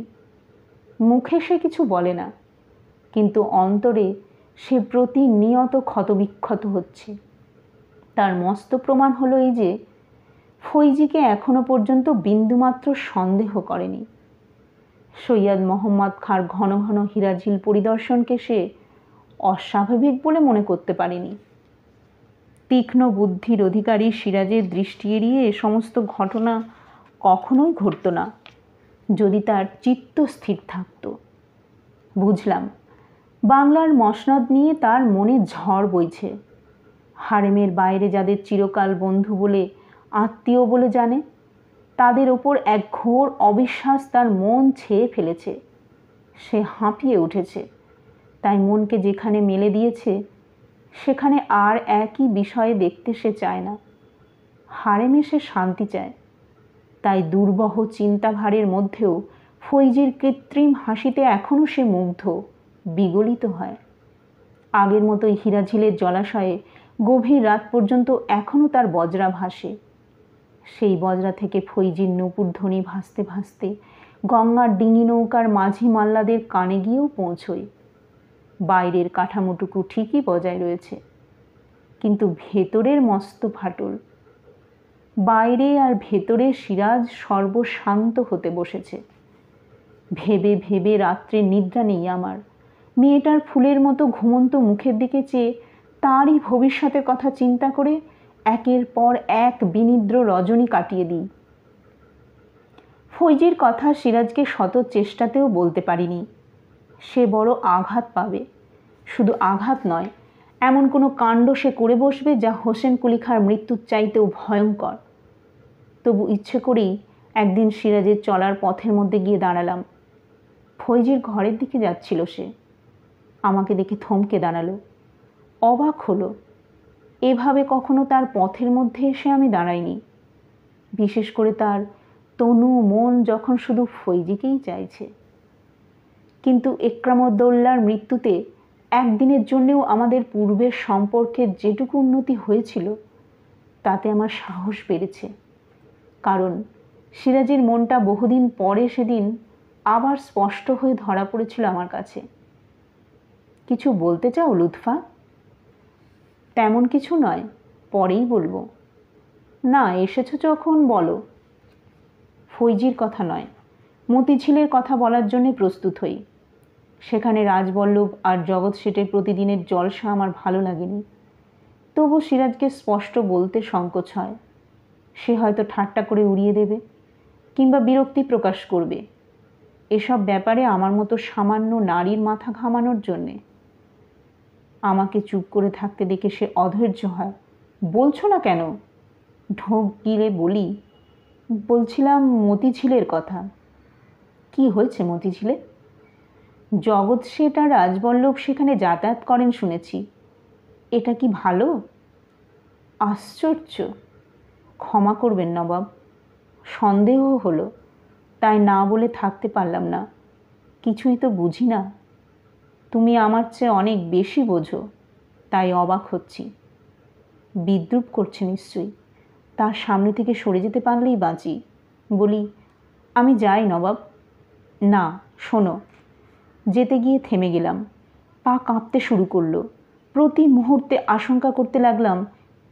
Speaker 1: মুখে সে কিছু বলে না, কিন্তু অন্তরে সে প্রতিনিয়ত ক্ষতবিক্ষত হচ্ছে। তার মস্ত প্রমাণ হলো এই যে ফৈজিকে এখনো পর্যন্ত বিন্দুমাত্র সন্দেহ করেনি। সৈয়দ মোহাম্মদ খাঁর ঘন ঘন হীরাঝিল পরিদর্শনকে সে অস্বাভাবিক বলে মনে করতে পারেনি। তীক্ষ্ণ বুদ্ধির অধিকারী সিরাজের দৃষ্টি এড়িয়ে এ সমস্ত ঘটনা কখনোই ঘটত না, যদি তার চিত্ত স্থির থাকত। বুঝলাম বাংলার মসনদ নিয়ে তার মনে ঝড় বইছে। হারেমের বাইরে যাদের চিরকাল বন্ধু বলে, আত্মীয় বলে জানে, তাদের ওপর এক ঘোর অবিশ্বাস তার মন ছেয়ে ফেলেছে। সে হাঁপিয়ে উঠেছে। তাই মনকে যেখানে মেলে দিয়েছে সেখানে আর একই বিষয়ে দেখতে সে চায় না। হারেমে সে শান্তি চায়। তাই দুর্বহ চিন্তাভারের মধ্যেও ফৈজির কৃত্রিম হাসিতে এখনও সে মুগ্ধ, বিগলিত হয়। আগের মতোই হীরাঝিলের জলাশয়ে গভীর রাত পর্যন্ত এখনও তার বজরা ভাসে। সেই বজরা থেকে ফৈজির নূপুর ধ্বনি ভাসতে ভাসতে গঙ্গার ডিঙি নৌকার মাঝি মাল্লাদের কানে গিয়েও পৌঁছয়। বাইরের কাঠামোটুকু ঠিকই বজায় রয়েছে, কিন্তু ভেতরের মস্ত ফাটল। বাইরে আর ভেতরে সিরাজ সর্বশান্ত হতে বসেছে। ভেবে ভেবে রাত্রে নিদ্রা নেই আমার। মেয়েটার ফুলের মতো ঘুমন্ত মুখের দিকে চেয়ে তারই ভবিষ্যতের কথা চিন্তা করে একের পর এক বিনিদ্র রজনী কাটিয়ে দিই। ফৈজির কথা সিরাজকে শত চেষ্টাতেও বলতে পারিনি। সে বড় আঘাত পাবে। শুধু আঘাত নয়, এমন কোনো কাণ্ড সে করে বসবে যা হোসেন কুলিখার মৃত্যুর চাইতেও ভয়ঙ্কর। তবু ইচ্ছে করেই একদিন সিরাজের চলার পথের মধ্যে গিয়ে দাঁড়ালাম। ফৈজির ঘরের দিকে যাচ্ছিল সে। আমাকে দেখে থমকে দাঁড়ালো, অবাক হলো। এভাবে কখনো তার পথের মধ্যে এসে আমি দাঁড়াইনি, বিশেষ করে তার তনু মন যখন শুধু ফৈজিকেই চাইছে। কিন্তু একরামউদ্দৌলার মৃত্যুতে একদিনের জন্যেও আমাদের পূর্বের সম্পর্কের যেটুকু উন্নতি হয়েছিল তাতে আমার সাহস বেড়েছে। কারণ সিরাজের মনটা বহুদিন পরে সেদিন আবার স্পষ্ট হয়ে ধরা পড়েছিল আমার কাছে। কিছু বলতে চাও লুৎফা? তেমন কিছু নয়, পরেই বলবো। না, এসেছো যখন বলো। ফৈজির কথা নয়, মতিঝিলের কথা বলার জন্য প্রস্তুত হই। সেখানে রাজবল্লভ আর জগৎ শেঠের প্রতিদিনের জলসা আমার ভালো লাগেনি। তবু সিরাজকে স্পষ্ট বলতে সংকোচ হয়। সে হয়তো ঠাট্টা করে উড়িয়ে দেবে কিংবা বিরক্তি প্রকাশ করবে। এসব ব্যাপারে আমার মতো সামান্য নারীর মাথা ঘামানোর জন্যে। আমাকে চুপ করে থাকতে দেখে সে অধৈর্য হয়। বলছো না কেন? ঢোক গিলে বলি, বলছিলাম মতিঝিলের কথা। কি হয়েছে মতিঝিলে? জগৎ শেঠ আর রাজবল্লভ সেখানে যাতায়াত করেন শুনেছি। এটা কি ভালো? আশ্চর্য! ক্ষমা করবেন নবাব, সন্দেহ হলো, তাই না বলে থাকতে পারলাম না। কিছুই তো বুঝি না। তুমি আমার চেয়ে অনেক বেশি বোঝো, তাই অবাক হচ্ছি। বিদ্রূপ করছে নিশ্চয়ই। তার সামনে থেকে সরে যেতে পারলেই বাঁচি। বলি, আমি যাই নবাব। না, শোনো। যেতে গিয়ে থেমে গেলাম। পা কাঁপতে শুরু করলো। প্রতি মুহূর্তে আশঙ্কা করতে লাগলাম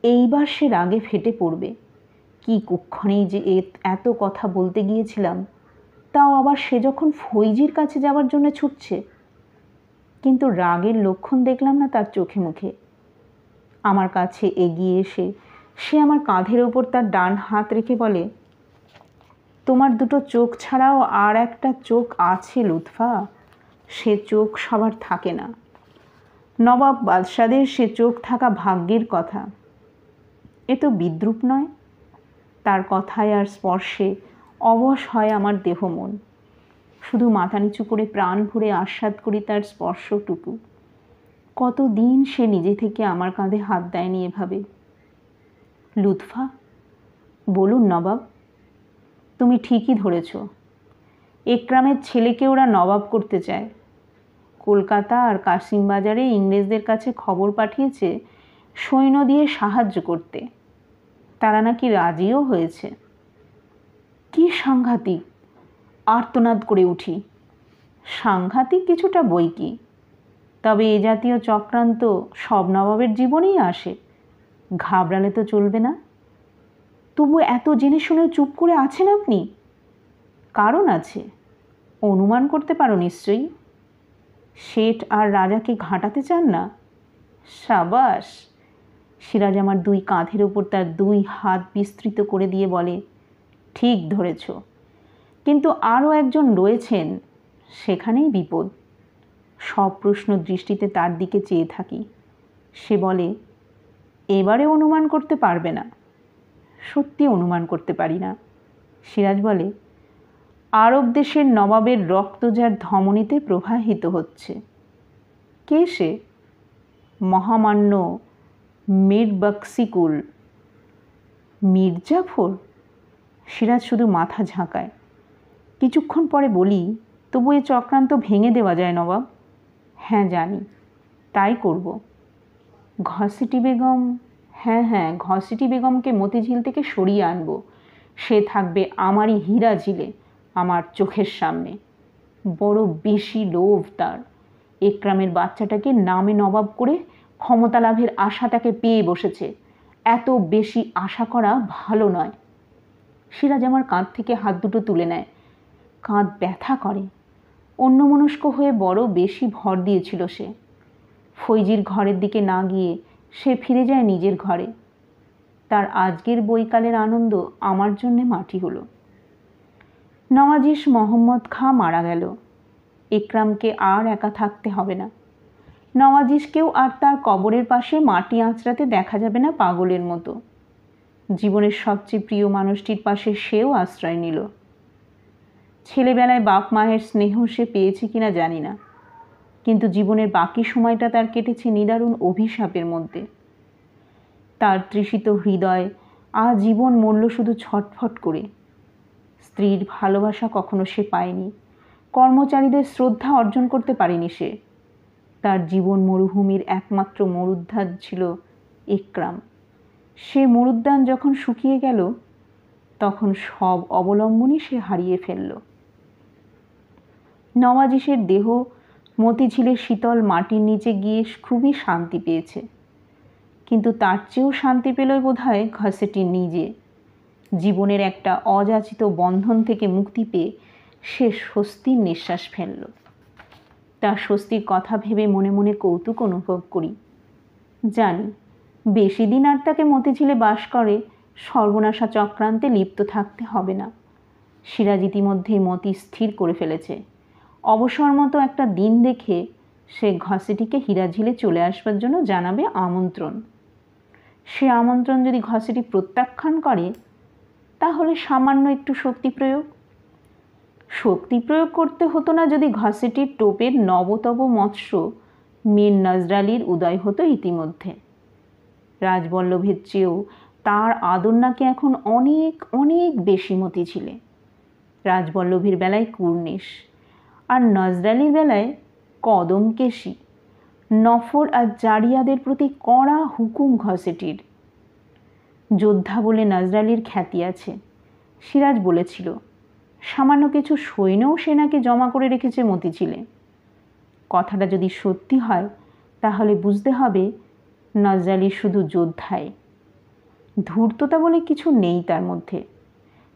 Speaker 1: এইবার সে রাগে ফেটে পড়বে। কি কুক্ষণেই যে এত কথা বলতে গিয়েছিলাম, তাও আবার সে যখন ফৈজির কাছে যাওয়ার জন্য ছুটছে। কিন্তু রাগের লক্ষণ দেখলাম না তার চোখে মুখে। আমার কাছে এগিয়ে এসে সে আমার কাঁধের ওপর তার ডান হাত রেখে বলে, তোমার দুটো চোখ ছাড়াও আর একটা চোখ আছে লুৎফা, সে চোখ সবার থাকে না। নবাব বাদশাদের সে চোখ থাকা ভাগ্যের কথা। এ তো বিদ্রূপ নয়। তার কথায় আর স্পর্শে অবশ হয় আমার দেহ মন। শুধু মাথা নিচু করে প্রাণ ভরে আস্বাদ করি তার স্পর্শটুকু। কতদিন সে নিজে থেকে আমার কাঁধে হাত দেয়নি এভাবে। লুৎফা, বলুন নবাব। তুমি ঠিকই ধরেছ। একরামের ছেলেকে ওরা নবাব করতে চায়। কলকাতা আর কাশিমবাজারে ইংরেজদের কাছে খবর পাঠিয়েছে সৈন্য দিয়ে সাহায্য করতে। তারা নাকি রাজিও হয়েছে। কি সাংঘাতিক! আর্তনাদ করে উঠি। সাংঘাতিক কিছুটা বই কি, তবে এ জাতীয় চক্রান্ত সব নবাবের জীবনেই আসে। ঘাবড়ালে তো চলবে না। তবু এত জেনে শুনেও চুপ করে আছেন আপনি? কারণ আছে, অনুমান করতে পারো নিশ্চয়ই। শেঠ আর রাজাকে ঘাঁটাতে চান না? সাবাস! সিরাজ আমার দুই কাঁধের ওপর তার দুই হাত বিস্তৃত করে দিয়ে বলে, ঠিক ধরেছ। কিন্তু আরও একজন রয়েছেন, সেখানেই বিপদ। সব প্রশ্ন দৃষ্টিতে তার দিকে চেয়ে থাকি। সে বলে, এবারে অনুমান করতে পারবে না। সত্যি অনুমান করতে পারি না। সিরাজ বলে, আরব দেশের নবাবের রক্ত যার ধমনীতে প্রবাহিত হচ্ছে। কে সে? মহামান্য মীর বক্সিকুল। মির্জাফর? সিরাজ শুধু মাথা ঝাঁকায়। কিছুক্ষণ পরে বলি, তবু এ চক্রান্ত ভেঙে দেওয়া যায় নবাব। হ্যাঁ জানি, তাই করব। ঘসিটি বেগম? হ্যাঁ, ঘসিটি বেগমকে মতিঝিল থেকে সরিয়ে আনব। সে থাকবে আমারই হীরা ঝিলে, আমার চোখের সামনে। বড় বেশি লোভ তার। একরামের বাচ্চাটাকে নামে নবাব করে ক্ষমতা লাভের আশা তাকে পেয়ে বসেছে। এত বেশি আশা করা ভালো নয়। সিরাজ আমার কাঁধ থেকে হাত দুটো তুলে নেয়। কাঁধ ব্যথা করে। অন্যমনস্ক হয়ে বড় বেশি ভর দিয়েছিল সে। ফৈজির ঘরের দিকে না গিয়ে সে ফিরে যায় নিজের ঘরে। তার আজকের বৈকালের আনন্দ আমার জন্যে মাটি হলো। নওয়াজিশ মোহাম্মদ খাঁ মারা গেল। একরামকে আর একা থাকতে হবে না। নওয়াজিশকেও আর তার কবরের পাশে মাটি আঁচড়াতে দেখা যাবে না পাগলের মতো। জীবনের সবচেয়ে প্রিয় মানুষটির পাশে সেও আশ্রয় নিল। ছেলেবেলায় বাপ মায়ের স্নেহ সে পেয়েছে কিনা জানি না, কিন্তু জীবনের বাকি সময়টা তার কেটেছে নিদারুণ অভিশাপের মধ্যে। তার তৃষিত হৃদয় আজীবন মরল শুধু ছটফট করে। স্ত্রীর ভালোবাসা কখনো সে পায়নি, কর্মচারীদের শ্রদ্ধা অর্জন করতে পারেনি সে। তার জীবন মরুভূমির একমাত্র মরুদ্যান ছিল একরাম। সে মরুদ্যান যখন শুকিয়ে গেল, তখন সব অবলম্বনই সে হারিয়ে ফেলল। নওয়াজিসের দেহ মতিঝিলের শীতল মাটির নিচে গিয়ে খুবই শান্তি পেয়েছে, কিন্তু তার চেয়েও শান্তি পেল বোধহয় ঘসেটি নিজে। জীবনের একটা অযাচিত বন্ধন থেকে মুক্তি পেয়ে সে স্বস্তির নিঃশ্বাস ফেলল। তার স্বস্তির কথা ভেবে মনে মনে কৌতুক অনুভব করি। জানি বেশি দিন আর তাকে মতিঝিলে বাস করে সর্বনাশা চক্রান্তে লিপ্ত থাকতে হবে না। সিরাজ ইতিমধ্যেই মতি স্থির করে ফেলেছে, অবসর মতো একটা দিন দেখে সে ঘসেটিকে হীরাঝিলে চলে আসবার জন্য জানাবে আমন্ত্রণ। সে আমন্ত্রণ যদি ঘসেটি প্রত্যাখ্যান করে, তাহলে সামান্য একটু শক্তি প্রয়োগ করতে হতো না যদি ঘসেটির টোপের নবতব মৎস্য মীর নজর আলীর উদয় হতো ইতিমধ্যে। রাজবল্লভের চেয়েও তার আদর নাকি এখন অনেক অনেক বেশি মতিঝিলে। রাজবল্লভের বেলায় কুর্নিশ, আর নজর আলীর বেলায় কদমকেশী, নফর আর জারিয়াদের প্রতি কড়া হুকুম ঘসেটির। যোদ্ধা বলে নজর আলীর খ্যাতি আছে, সিরাজ বলেছিল। সামান্য কিছু সৈন্যও সে নাকি জমা করে রেখেছে মতিঝিলে। কথাটা যদি সত্যি হয়, তাহলে বুঝতে হবে নজর আলী শুধু যোদ্ধাই, ধূর্ততা বলে কিছু নেই তার মধ্যে।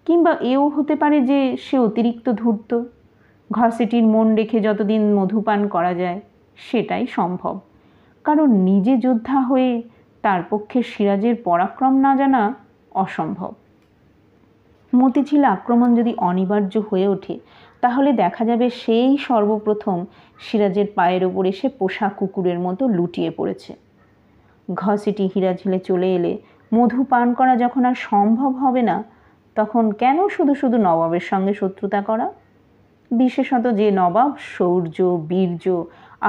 Speaker 1: কিংবা এও হতে পারে যে সে অতিরিক্ত ধূর্ত। ঘসেটির মন রেখে যতদিন মধুপান করা যায় সেটাই সম্ভব, কারণ নিজে যোদ্ধা হয়ে তার পক্ষে সিরাজের পরাক্রম না জানা অসম্ভব। মতিঝিল আক্রমণ যদি অনিবার্য হয়ে ওঠে, তাহলে দেখা যাবে সেই সর্বপ্রথম সিরাজের পায়ের ওপর এসে পোষা কুকুরের মতো লুটিয়ে পড়েছে। ঘসেটি হীরাঝিলে চলে এলে মধু পান করা যখন আর সম্ভব হবে না, তখন কেন শুধু শুধু নবাবের সঙ্গে শত্রুতা করা, বিশেষত যে নবাব শৌর্য, বীর্য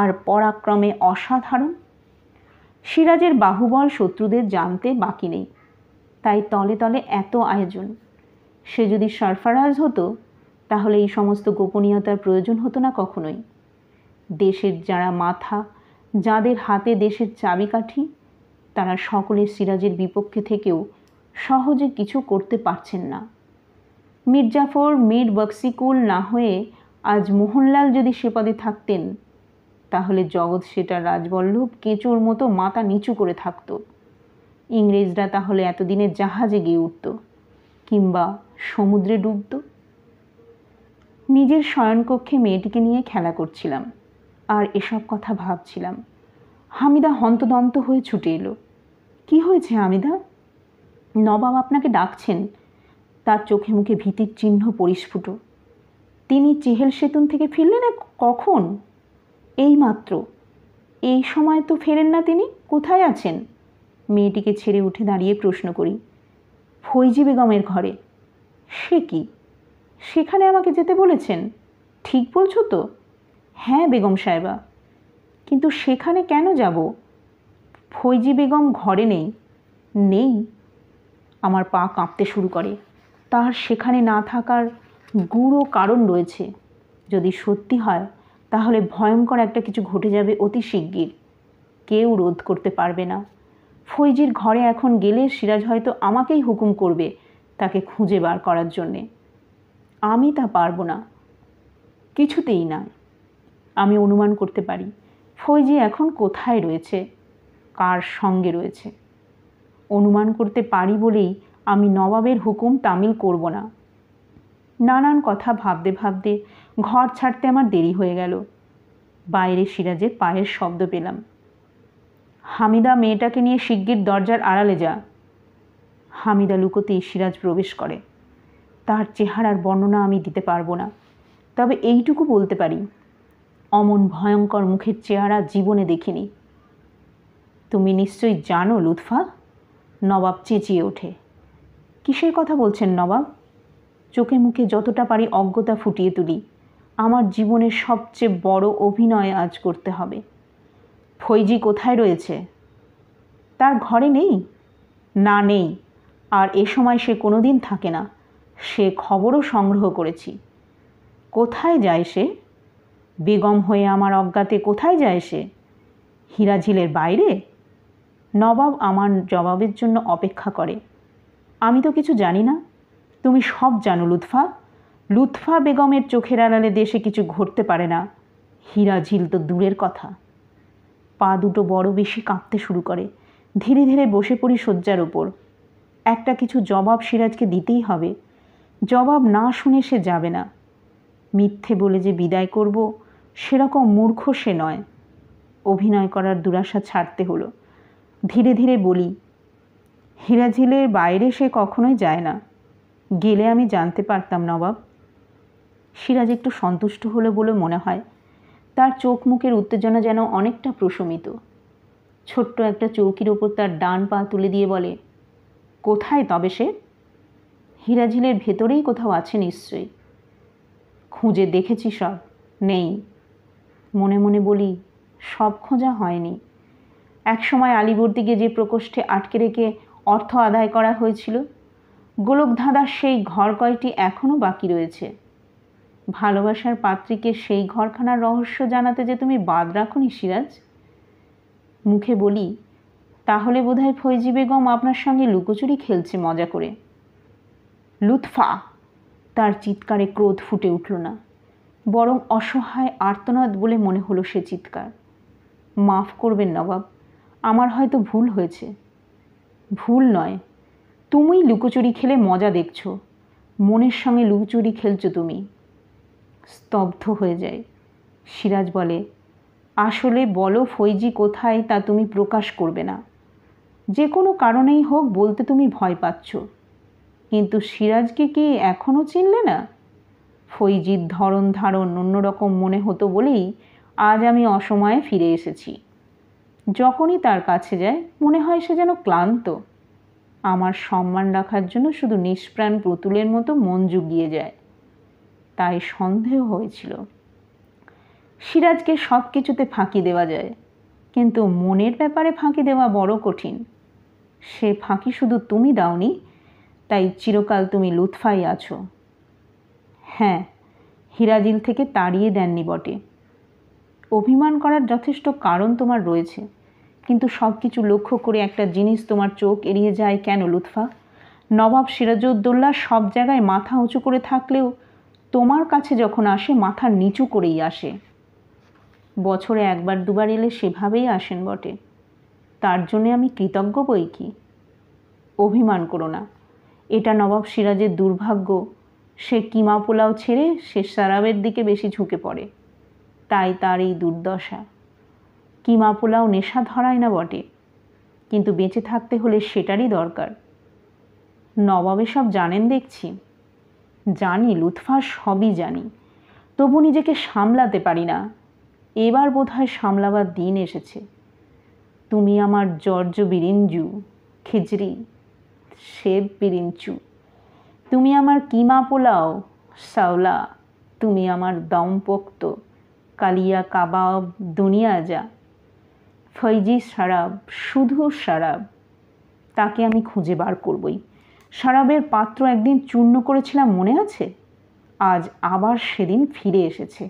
Speaker 1: আর পরাক্রমে অসাধারণ। সিরাজের বাহুবল শত্রুদের জানতে বাকি নেই, তাই তলে তলে এত আয়োজন। সে যদি সরফরাজ হতো, তাহলে এই সমস্ত গোপনীয়তার প্রয়োজন হতো না কখনোই। দেশের যারা মাথা, যাদের হাতে দেশের চাবিকাঠি, তারা সকলে সিরাজের বিপক্ষে থেকেও সহজে কিছু করতে পারছেন না। মির্জাফর, মীর বক্সিকুল না হয়ে আজ মোহনলাল যদি সে পদে থাকতেন, তাহলে জগৎ সেটা রাজবল্লভ কেঁচোর মতো মাথা নিচু করে থাকত। ইংরেজরা তাহলে এতদিনে জাহাজে গিয়ে উঠত, কিংবা সমুদ্রে ডুবত। নিজের শয়নকক্ষে মেয়েটিকে নিয়ে খেলা করছিলাম, আর এসব কথা ভাবছিলাম। হামিদা হন্তদন্ত হয়ে ছুটে এলো। কি হয়েছে হামিদা? নবাব আপনাকে ডাকছেন। তার চোখে মুখে ভীতির চিহ্ন পরিস্ফুট। তিনি চেহেল সেতুন থেকে ফিরলেন কখন? এই মাত্র। এই সময় তো ফেরেন না তিনি, কোথায় আছেন? মেয়েটিকে ছেড়ে উঠে দাঁড়িয়ে প্রশ্ন করি। ফৈজি বেগমের ঘরে। সে কি? সেখানে আমাকে যেতে বলেছেন? ঠিক বলছো তো? হ্যাঁ বেগম সাহেবা। কিন্তু সেখানে কেন যাব? ফৈজি বেগম ঘরে নেই। নেই? আমার পা কাঁপতে শুরু করে। তার সেখানে না থাকার গূঢ় কারণ রয়েছে। যদি সত্যি হয়, তাহলে ভয়ঙ্কর একটা কিছু ঘটে যাবে অতি শিগগির। কেউ রোধ করতে পারবে না। ফৈজির ঘরে এখন গেলে সিরাজ হয়তো আমাকেই হুকুম করবে তাকে খুঁজে বার করার জন্যে। আমি তা পারবো না, কিছুতেই না। আমি অনুমান করতে পারি ফৈজি এখন কোথায় রয়েছে, কার সঙ্গে রয়েছে। অনুমান করতে পারি বলেই আমি নবাবের হুকুম তামিল করব না। নানান কথা ভাবতে ভাবতে ঘর ছাড়তে আমার দেরি হয়ে গেল। বাইরে সিরাজের পায়ের শব্দ পেলাম। হামিদা, মেয়েটাকে নিয়ে শিগগির দরজার আড়ালে যা। হামিদা লুকোতেই সিরাজ প্রবেশ করে। তার চেহারার বর্ণনা আমি দিতে পারবো না, তবে এইটুকু বলতে পারি, অমন ভয়ঙ্কর মুখের চেহারা জীবনে দেখিনি। তুমি নিশ্চয়ই জানো লুৎফা? নবাব চেঁচিয়ে ওঠে। কিসের কথা বলছেন নবাব? চোখে মুখে যতটা পারি অজ্ঞতা ফুটিয়ে তুলি। আমার জীবনের সবচেয়ে বড় অভিনয় আজ করতে হবে। ফৈজি কোথায় রয়েছে? তার ঘরে নেই? না, নেই। আর এ সময় সে কোনো দিন থাকে না। সে খবরও সংগ্রহ করেছি। কোথায় যায় সে? বেগম হয়ে আমার অজ্ঞাতে কোথায় যায় সে? হীরাঝিলের বাইরে? নবাব আমার জবাবের জন্য অপেক্ষা করে। আমি তো কিছু জানি না। তুমি সব জানো লুৎফা। লুৎফা বেগমের চোখের আড়ালে দেশে কিছু ঘটতে পারে না। হীরাঝিল তো দূরের কথা। পা দুটো বড় বেশি কাঁপতে শুরু করে। ধীরে ধীরে বসে পড়ি শয্যার ওপর। একটা কিছু জবাব সিরাজকে দিতেই হবে। জবাব না শুনে সে যাবে না। মিথ্যে বলে যে বিদায় করব, সেরকম মূর্খ সে নয়। অভিনয় করার দুরাশা ছাড়তে হলো। ধীরে ধীরে বলি, হীরাঝিলের বাইরে সে কখনোই যায় না। গেলে আমি জানতে পারতাম নবাব। সিরাজ একটু সন্তুষ্ট হলো বলে মনে হয়। তার চোখ মুখের উত্তেজনা যেন অনেকটা প্রশমিত। ছোট্ট একটা চৌকির ওপর তার ডান পা তুলে দিয়ে বলে, কোথায় তবে সে? হীরাঝিলের ভেতরেই কোথাও আছে নিশ্চয়ই। খুঁজে দেখেছি সব, নেই। মনে মনে বলি, সব খোঁজা হয়নি। একসময় আলীবর্দীকে যে প্রকোষ্ঠে আটকে রেখে অর্থ আদায় করা হয়েছিল, গোলকধাঁধার সেই ঘর কয়টি এখনও বাকি রয়েছে। ভালোবাসার পাত্রীকে সেই ঘরখানার রহস্য জানাতে যে তুমি বাদ রাখোনি সিরাজ। মুখে বলি, তাহলে বোধহয় ফৈজি বেগম আপনার সঙ্গে লুকোচুরি খেলছে মজা করে। লুৎফা! তার চিৎকারে ক্রোধ ফুটে উঠল না, বরং অসহায় আর্তনাদ বলে মনে হলো সে চিৎকার। মাফ করবেন নবাব, আমার হয়তো ভুল হয়েছে। ভুল নয়, তুমিই লুকোচুরি খেলে মজা দেখছো। মনের সঙ্গে লুকোচুরি খেলছো তুমি। স্তব্ধ হয়ে যায়। সিরাজ বলে, আসলে বলো ফৈজি কোথায় তা তুমি প্রকাশ করবে না। যে কোনো কারণেই হোক বলতে তুমি ভয় পাচ্ছ। কিন্তু সিরাজকে কি এখনও চিনলে না? ফৈজির ধরন ধারণ অন্যরকম মনে হতো বলেই আজ আমি অসময়ে ফিরে এসেছি। যখনই তার কাছে যায় মনে হয় সে যেন ক্লান্ত। আমার সম্মান রাখার জন্য শুধু নিষ্প্রাণ পুতুলের মতো মন জুগিয়ে যায়। তাই সন্দেহ হয়েছিল। সিরাজকে সব কিছুতে ফাঁকি দেওয়া যায়, কিন্তু মনের ব্যাপারে ফাঁকি দেওয়া বড় কঠিন। সে ফাঁকি শুধু তুমি দাওনি, তাই চিরকাল তুমি লুৎফাই আছো। হ্যাঁ, হীরাঝিল থেকে তাড়িয়ে দেননি বটে। অভিমান করার যথেষ্ট কারণ তোমার রয়েছে, কিন্তু সব কিছু লক্ষ্য করে একটা জিনিস তোমার চোখ এড়িয়ে যায় কেন লুৎফা? নবাব সিরাজউদ্দৌলা সব জায়গায় মাথা উঁচু করে থাকলেও তোমার কাছে যখন আসে মাথা নিচু করেই আসে। বছরে একবার দুবার এলে সেভাবেই আসেন বটে, তার জন্যে আমি কৃতজ্ঞ বই কি। অভিমান করো না, এটা নবাব সিরাজের দুর্ভাগ্য। সে কিমা পোলাও ছেড়ে সে শরাবের দিকে বেশি ঝুঁকে পড়ে, তাই তার এই দুর্দশা। কিমা পোলাও নেশা ধরায় না বটে, কিন্তু বেঁচে থাকতে হলে সেটারই দরকার। নবাব সব জানেন দেখছি। জানি লুৎফা, সবই জানি, তবু নিজেকে সামলাতে পারি না। এবার বোধহয় সামলাবার দিন এসেছে। তুমি আমার জর্জ বিরিঞ্জু, খিচড়ি, শেব বিরিঞ্চু। তুমি আমার কিমা পোলাও, সাওলা। তুমি আমার দম পোক্ত, কালিয়া কাবাব, দুনিয়া যা। ফৈজি শরাব, শুধু শরাব। তাকে আমি খুঁজে বার করবই। শরাবের পাত্র একদিন চূর্ণ করেছিলাম, মনে আছে? আজ আবার সেদিন ফিরে এসেছে।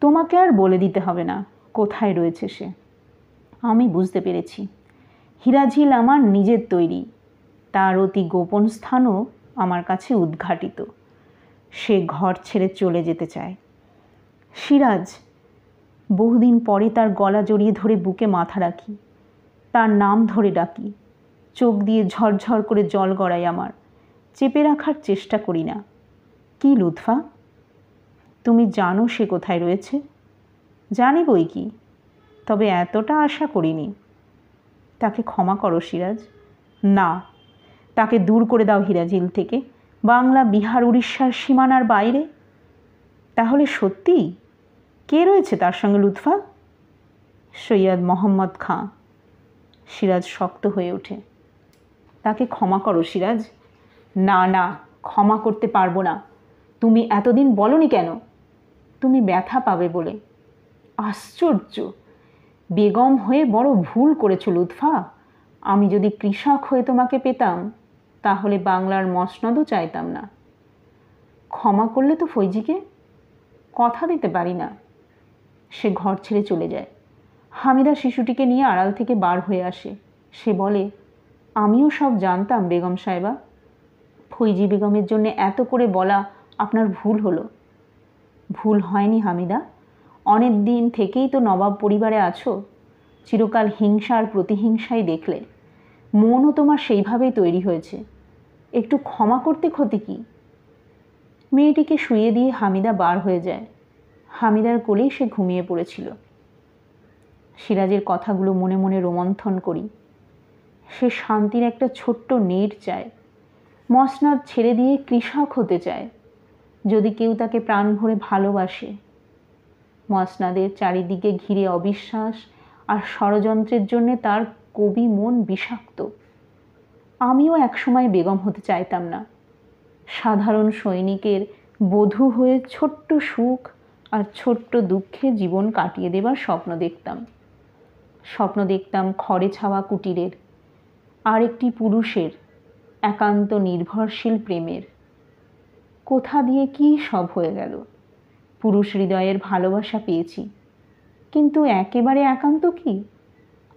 Speaker 1: তোমাকে আর বলে দিতে হবে না কোথায় রয়েছে সে। আমি বুঝতে পেরেছি। হীরাঝিল আমার নিজের তৈরি, তার অতি গোপন স্থানও আমার কাছে উদ্ঘাটিত। সে ঘর ছেড়ে চলে যেতে চায়। সিরাজ! বহুদিন পরে তার গলা জড়িয়ে ধরে বুকে মাথা রাখি, তার নাম ধরে ডাকি। চোখ দিয়ে ঝরঝর করে জল গড়াই আমার। চেপে রাখার চেষ্টা করি না। কি লুৎফা, তুমি জানো সে কোথায় রয়েছে? জানি বই কি, তবে এতটা আশা করিনি। তাকে ক্ষমা করো সিরাজ। না, তাকে দূর করে দাও হীরাঝিল থেকে, বাংলা, বিহার, উড়িষ্যার সীমানার বাইরে। তাহলে সত্যি কে রয়েছে তার সঙ্গে লুৎফা? সৈয়দ মোহাম্মদ খাঁ। সিরাজ শক্ত হয়ে ওঠে। তাকে ক্ষমা করো সিরাজ, না না, ক্ষমা করতে পারবো না। তুমি এতদিন বলনি কেন? তুমি ব্যথা পাবে বলে। আশ্চর্য, বেগম হয়ে বড় ভুল করেছো লুৎফা। আমি যদি কৃষক হয়ে তোমাকে পেতাম তাহলে বাংলার মসনদও চাইতাম না। ক্ষমা করলে তো ফৈজিকে? কথা দিতে পারি না। সে ঘর ছেড়ে চলে যায়। হামিদা শিশুটিকে নিয়ে আড়াল থেকে বার হয়ে আসে। সে বলে, আমিও সব জানতাম বেগম সাহেবা। ফৈজি বেগমের জন্য এত করে বলা আপনার ভুল হলো। ভুল হয়নি হামিদা। অনেক দিন থেকেই তো নবাব পরিবারে আছো। চিরকাল হিংসা আর প্রতিহিংসাই দেখলে। মনও তোমার সেইভাবেই তৈরি হয়েছে। একটু ক্ষমা করতে ক্ষতি কি? মেয়েটিকে শুইয়ে দিয়ে হামিদা বার হয়ে যায়। হামিদার কোলেই সে ঘুমিয়ে পড়েছিল। সিরাজের কথাগুলো মনে মনে রোমন্থন করি। সে শান্তির একটা ছোট্ট নেট চায়। মসনদ ছেড়ে দিয়ে কৃষক হতে চায়। যদি কেউ তাকে প্রাণ ভরে ভালোবাসে। মসনদের চারিদিকে ঘিরে অবিশ্বাস আর ষড়যন্ত্রের জন্যে তার কবি মন বিষাক্ত। আমিও একসময় বেগম হতে চাইতাম না। সাধারণ সৈনিকের বধূ হয়ে ছোট্ট সুখ আর ছোট্ট দুঃখে জীবন কাটিয়ে দেবার স্বপ্ন দেখতাম। স্বপ্ন দেখতাম খড়ে ছাওয়া কুটিরের, আর একটি পুরুষের একান্ত নির্ভরশীল প্রেমের। কোথা দিয়ে কি সব হয়ে গেল। পুরুষ হৃদয়ের ভালোবাসা পেয়েছি, কিন্তু একেবারে একান্ত কি?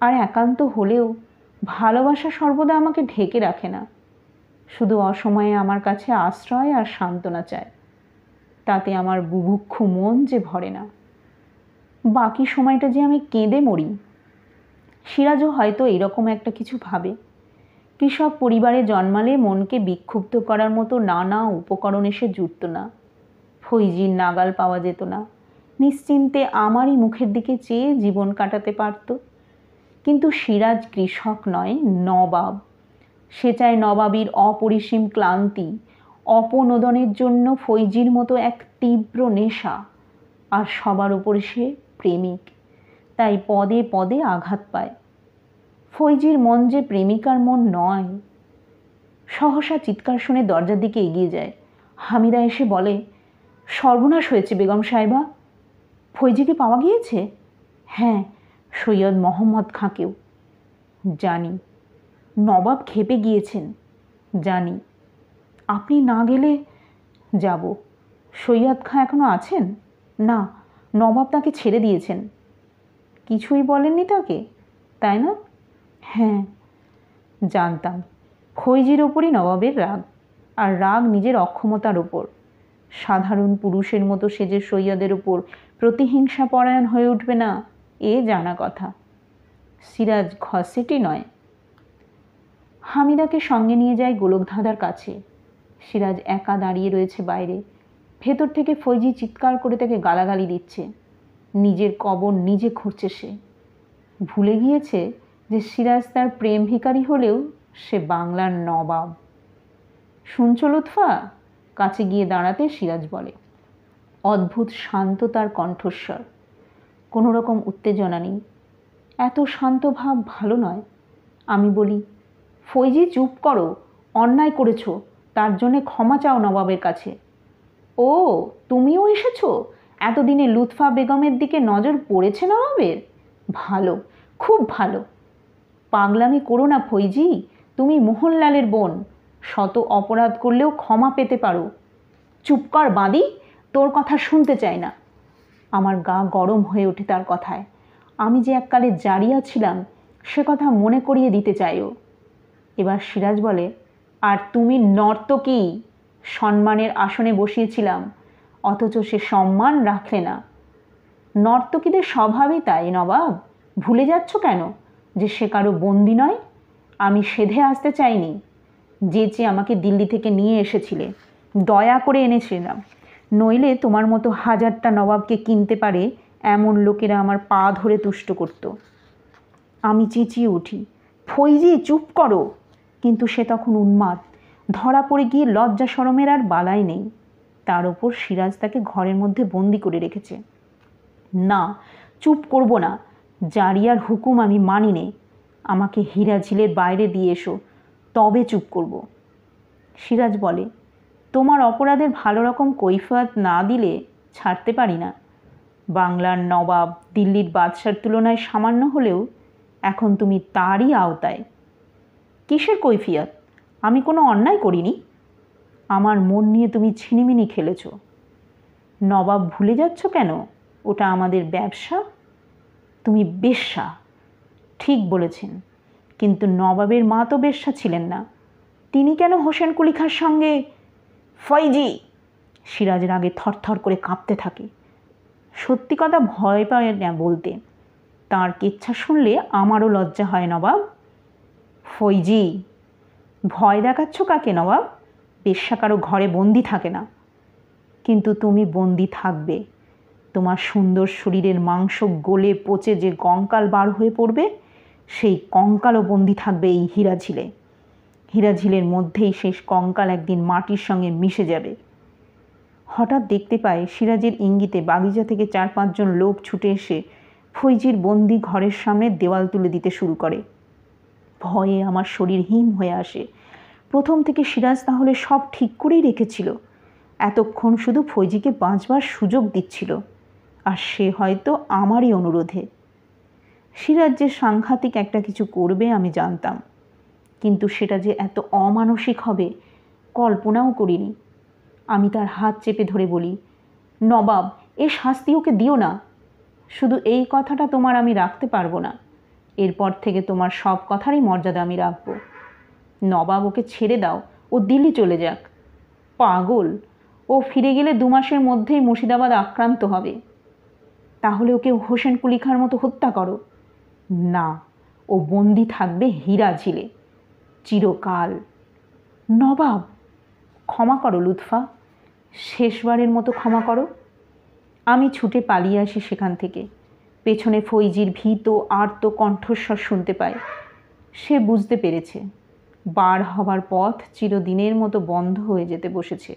Speaker 1: আর একান্ত হলেও ভালোবাসা সর্বদা আমাকে ঢেকে রাখে না। শুধু অসময়ে আমার কাছে আশ্রয় আর সান্ত্বনা চায়। তাতে আমার বুভুক্ষু মন যে ভরে না। বাকি সময়টা যে আমি কেঁদে মরি। সিরাজও হয়তো এরকম একটা কিছু ভাবে। কৃষক পরিবারে জন্মালে মনকে বিক্ষুব্ধ করার মতো নানা উপকরণ এসে জুটত না। ফৈজির নাগাল পাওয়া যেত না। নিশ্চিন্তে আমারই মুখের দিকে চেয়ে জীবন কাটাতে পারত। কিন্তু সিরাজ কৃষক নয়, নবাব। সে চায় নবাবীর অপরিসীম ক্লান্তি, অপনোদনের জন্য ফৈজির মতো এক তীব্র নেশা। আর সবার উপরে সে প্রেমিক, তাই পদে পদে আঘাত পায়। ফৈজির মন যে প্রেমিকার মন নয়। সহসা চিৎকার শুনে দরজার দিকে এগিয়ে যায়। হামিদা এসে বলে, সর্বনাশ হয়েছে বেগম সাহেবা। ফৈজিকে পাওয়া গিয়েছে? হ্যাঁ, সৈয়দ মোহাম্মদ খাঁকেও। জানি। নবাব খেপে গিয়েছেন? জানি। আপনি না গেলে? যাব। সৈয়দ খাঁ এখনো আছেন? না, নবাব তাকে ছেড়ে দিয়েছেন। কিছুই বলেননি তাকে, তাই না? হ্যাঁ, জানতাম। ফৈজির ওপরই নবাবের রাগ, আর রাগ নিজের অক্ষমতার ওপর। সাধারণ পুরুষের মতো সে যে সৈয়দের ওপর প্রতিহিংসা পরায়ণ হয়ে উঠবে না, এ জানা কথা। সিরাজ ঘসেটি নয়। হামিদাকে সঙ্গে নিয়ে যায় গোলকধাঁধার কাছে। সিরাজ একা দাঁড়িয়ে রয়েছে বাইরে। ভেতর থেকে ফৈজি চিৎকার করে তাকে গালাগালি দিচ্ছে। নিজের কবর নিজে খুঁড়ছে সে। ভুলে গিয়েছে যে সিরাজ তার প্রেম ভিখারি হলেও সে বাংলার নবাব। শুনছ লুৎফা? কাছে গিয়ে দাঁড়াতে সিরাজ বলে। অদ্ভুত শান্ত তার কণ্ঠস্বর। কোনো রকম উত্তেজনা নেই। এত শান্ত ভাব ভালো নয়। আমি বলি, ফৈজি চুপ করো, অন্যায় করেছ, তার জন্যে ক্ষমা চাও নবাবের কাছে। ও, তুমিও এসেছো? এতদিনে লুৎফা বেগমের দিকে নজর পড়েছে নবাবের? ভালো, খুব ভালো। পাগলামি করো না ফৈজি, তুমি মোহনলালের বোন। শত অপরাধ করলেও ক্ষমা পেতে পারো। চুপ কর বাঁদি, তোর কথা শুনতে চাই না। আমার গা গরম হয়ে ওঠে তার কথায়। আমি যে এককালে জারিয়া ছিলাম সে কথা মনে করিয়ে দিতে চাইও। এবার সিরাজ বলে, আর তুমি নর্তকী। সম্মানের আসনে বসিয়েছিলাম, অথচ সে সম্মান রাখলে না। নর্তকীদের স্বভাবই তাই নবাব। ভুলে যাচ্ছ কেন যে সে কারো বন্দি নয়? আমি সেধে আসতে চাইনি। যে আমাকে দিল্লি থেকে নিয়ে এসেছিলে, দয়া করে এনেছিলাম। নইলে তোমার মতো হাজারটা নবাবকে কিনতে পারে এমন লোকেরা আমার পা ধরে তুষ্ট করত। আমি চেঁচিয়ে উঠি, ফৈজি চুপ করো। কিন্তু সে তখন উন্মাদ। ধরা পড়ে গিয়ে লজ্জা শরমের আর বালাই নেই। তার ওপর সিরাজ তাকে ঘরের মধ্যে বন্দি করে রেখেছে। না, চুপ করব না। জারিয়ার হুকুম আমি মানি নে। আমাকে হীরা ঝিলের বাইরে দিয়ে এসো, তবে চুপ করব। সিরাজ বলে, তোমার অপরাধের ভালো রকম কৈফিয়ত না দিলে ছাড়তে পারি না। বাংলার নবাব দিল্লির বাদশার তুলনায় সামান্য হলেও এখন তুমি তারই আওতায়। কিসের কৈফিয়ত? আমি কোনো অন্যায় করিনি। আমার মন নিয়ে তুমি ছিনিমিনি খেলেছ। নবাব ভুলে যাচ্ছ কেন? ওটা আমাদের ব্যবসা। তুমি বেশ্যা। ঠিক বলেছেন, কিন্তু নবাবের মা তো বেশ্যা ছিলেন না। তিনি কেন হোসেন কুলি খাঁর সঙ্গে? ফয়জি! সিরাজ রাগে থরথর করে কাঁপতে থাকে। সত্যি কথা ভয় পায় না বলতে। তাঁর কেচ্ছা শুনলে আমারও লজ্জা হয় নবাব। ফয়জি! ভয় দেখাচ্ছ কাকে নবাব? বেশ্যা কারো ঘরে বন্দি থাকে না। কিন্তু তুমি বন্দি থাকবে। তোমার সুন্দর শরীরের মাংস গলে পচে যে কঙ্কাল বার হয়ে পড়বে, সেই কঙ্কালও বন্দি থাকবে এই হীরাঝিলে। হীরাঝিলের মধ্যেই শেষ কঙ্কাল একদিন মাটির সঙ্গে মিশে যাবে। হঠাৎ দেখতে পায় সিরাজের ইঙ্গিতে বাগিচা থেকে 4-5 জন লোক ছুটে এসে ফৈজির বন্দি ঘরের সামনে দেওয়াল তুলে দিতে শুরু করে। ভয়ে আমার শরীর হিম হয়ে আসে। প্রথম থেকে সিরাজ তাহলে সব ঠিক করেই রেখেছিল। এতক্ষণ শুধু ফৈজিকে বাঁচবার সুযোগ দিচ্ছিল, আর সে হয়তো আমারই অনুরোধে। সিরাজ যে সাংঘাতিক একটা কিছু করবে আমি জানতাম, কিন্তু সেটা যে এত অমানসিক হবে কল্পনাও করিনি। আমি তার হাত চেপে ধরে বলি, নবাব, এ শাস্তি ওকে দিও না। শুধু এই কথাটা তোমার আমি রাখতে পারবো না। এরপর থেকে তোমার সব কথারই মর্যাদা আমি রাখব। নবাব, ওকে ছেড়ে দাও, ও দিল্লি চলে যাক। পাগল! ও ফিরে গেলে 2 মাসের মধ্যেই মুর্শিদাবাদ আক্রান্ত হবে। তাহলে ওকে হোসেন কুলি খাঁর মতো হত্যা করো। না, ও বন্দি থাকবে হীরাঝিলে চিরকাল। নবাব, ক্ষমা করো লুৎফা, শেষবারের মতো ক্ষমা করো। আমি ছুটে পালিয়ে আসি সেখান থেকে। পেছনে ফৈজির ভীত আর্ত কণ্ঠস্বর শুনতে পাই। সে বুঝতে পেরেছে বার হবার পথ চিরদিনের মতো বন্ধ হয়ে যেতে বসেছে।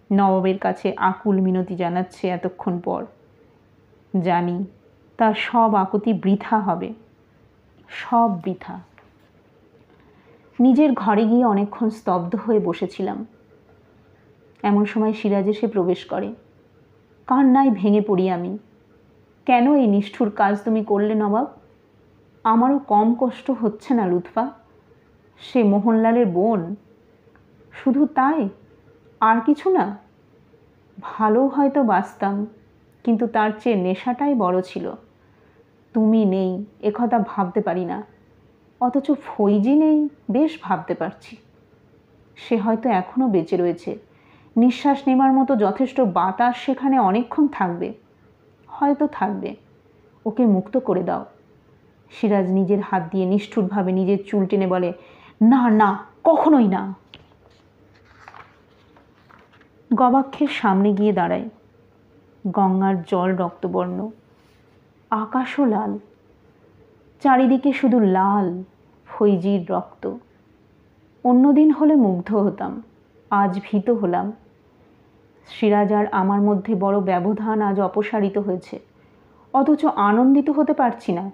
Speaker 1: নবাবের কাছে আকুল মিনতি জানাচ্ছে এতক্ষণ পর। জানি তার সব আকুতি বৃথা হবে, সব বৃথা। নিজের ঘরে গিয়ে অনেকক্ষণ স্তব্ধ হয়ে বসেছিলাম। এমন সময় সিরাজ এসে প্রবেশ করে। কান্নায় ভেঙে পড়ি আমি। কেন এই নিষ্ঠুর কাজ তুমি করলে নবাব? আমারও কম কষ্ট হচ্ছে না লুৎফা। সে মোহনলালের বোন, শুধু তাই, আর কিছু না। ভালো হয়তো বাঁচতাম, কিন্তু তার চেয়ে নেশাটাই বড় ছিল। তুমি নেই একথা ভাবতে পারি না, অথচ ফৈজি নেই বেশ ভাবতে পারছি। সে হয়তো এখনও বেঁচে রয়েছে, নিঃশ্বাস নেবার মতো যথেষ্ট বাতাস সেখানে অনেকক্ষণ থাকবে, হয়তো থাকবে। ওকে মুক্ত করে দাও। সিরাজ নিজের হাত দিয়ে নিষ্ঠুরভাবে নিজের চুল টেনে বলে, না না, কখনোই না। গবাক্ষের সামনে গিয়ে দাঁড়ায়। গঙ্গার জল রক্তবর্ণ, আকাশও লাল, চারিদিকে শুধু লাল ফৈজির রক্ত। অন্যদিন হলে মুগ্ধ হতাম, আজ ভীত হলাম। সিরাজ আর আমার মধ্যে বড় ব্যবধান আজ অপসারিত হয়েছে, অথচ আনন্দিত হতে পারছি না।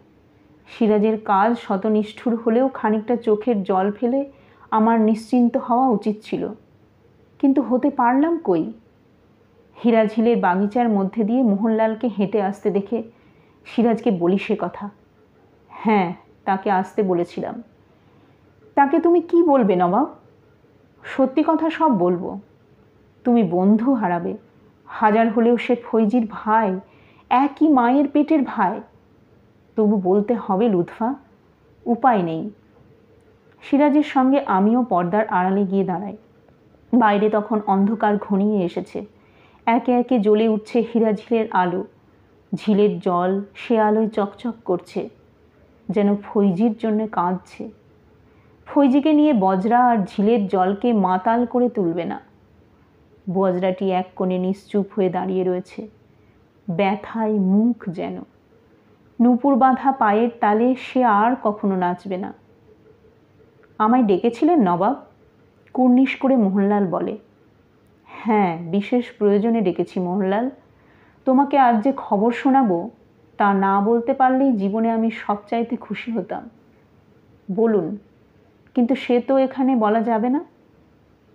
Speaker 1: সিরাজের কাজ শতনিষ্ঠুর হলেও খানিকটা চোখের জল ফেলে আমার নিশ্চিন্ত হওয়া উচিত ছিল, কিন্তু হতে পারলাম কই। হীরাঝিলের বাগিচার মধ্যে দিয়ে মোহনলালকে হেঁটে আসতে দেখে সিরাজকে বলি সে কথা। হ্যাঁ, তাকে আসতে বলেছিলাম। তাকে তুমি কি বলবে নবাব? সত্যি কথা সব বলবো। তুমি বন্ধু হারাবে, হাজার হলেও সে ফৈজির ভাই, একই মায়ের পেটের ভাই। তবু বলতে হবে লুৎফা, উপায় নেই। সিরাজের সঙ্গে আমিও পর্দার আড়ালে গিয়ে দাঁড়াই। বাইরে তখন অন্ধকার ঘনিয়ে এসেছে। একে একে জ্বলে উঠছে হীরাঝিলের আলো। ঝিলের জল সে আলোয় চকচক করছে, যেন ফৈজির জন্য কাঁদছে। ফৈজিকে নিয়ে বজরা আর ঝিলের জলকে মাতাল করে তুলবে না। বজরাটি এক কোণে নিশ্চুপ হয়ে দাঁড়িয়ে রয়েছে, ব্যথায় মুখ যেন। নূপুর বাঁধা পায়ের তালে সে আর কখনো নাচবে না। আমায় ডেকেছিলেন নবাব? কুর্নিশ করে মোহনলাল বলে। হ্যাঁ, বিশেষ প্রয়োজনে ডেকেছি মোহনলাল। তোমাকে আজ যে খবর শোনাবো তা না বলতে পারলেই জীবনে আমি সবচাইতে খুশি হতাম। বলুন। কিন্তু সে তো এখানে বলা যাবে না।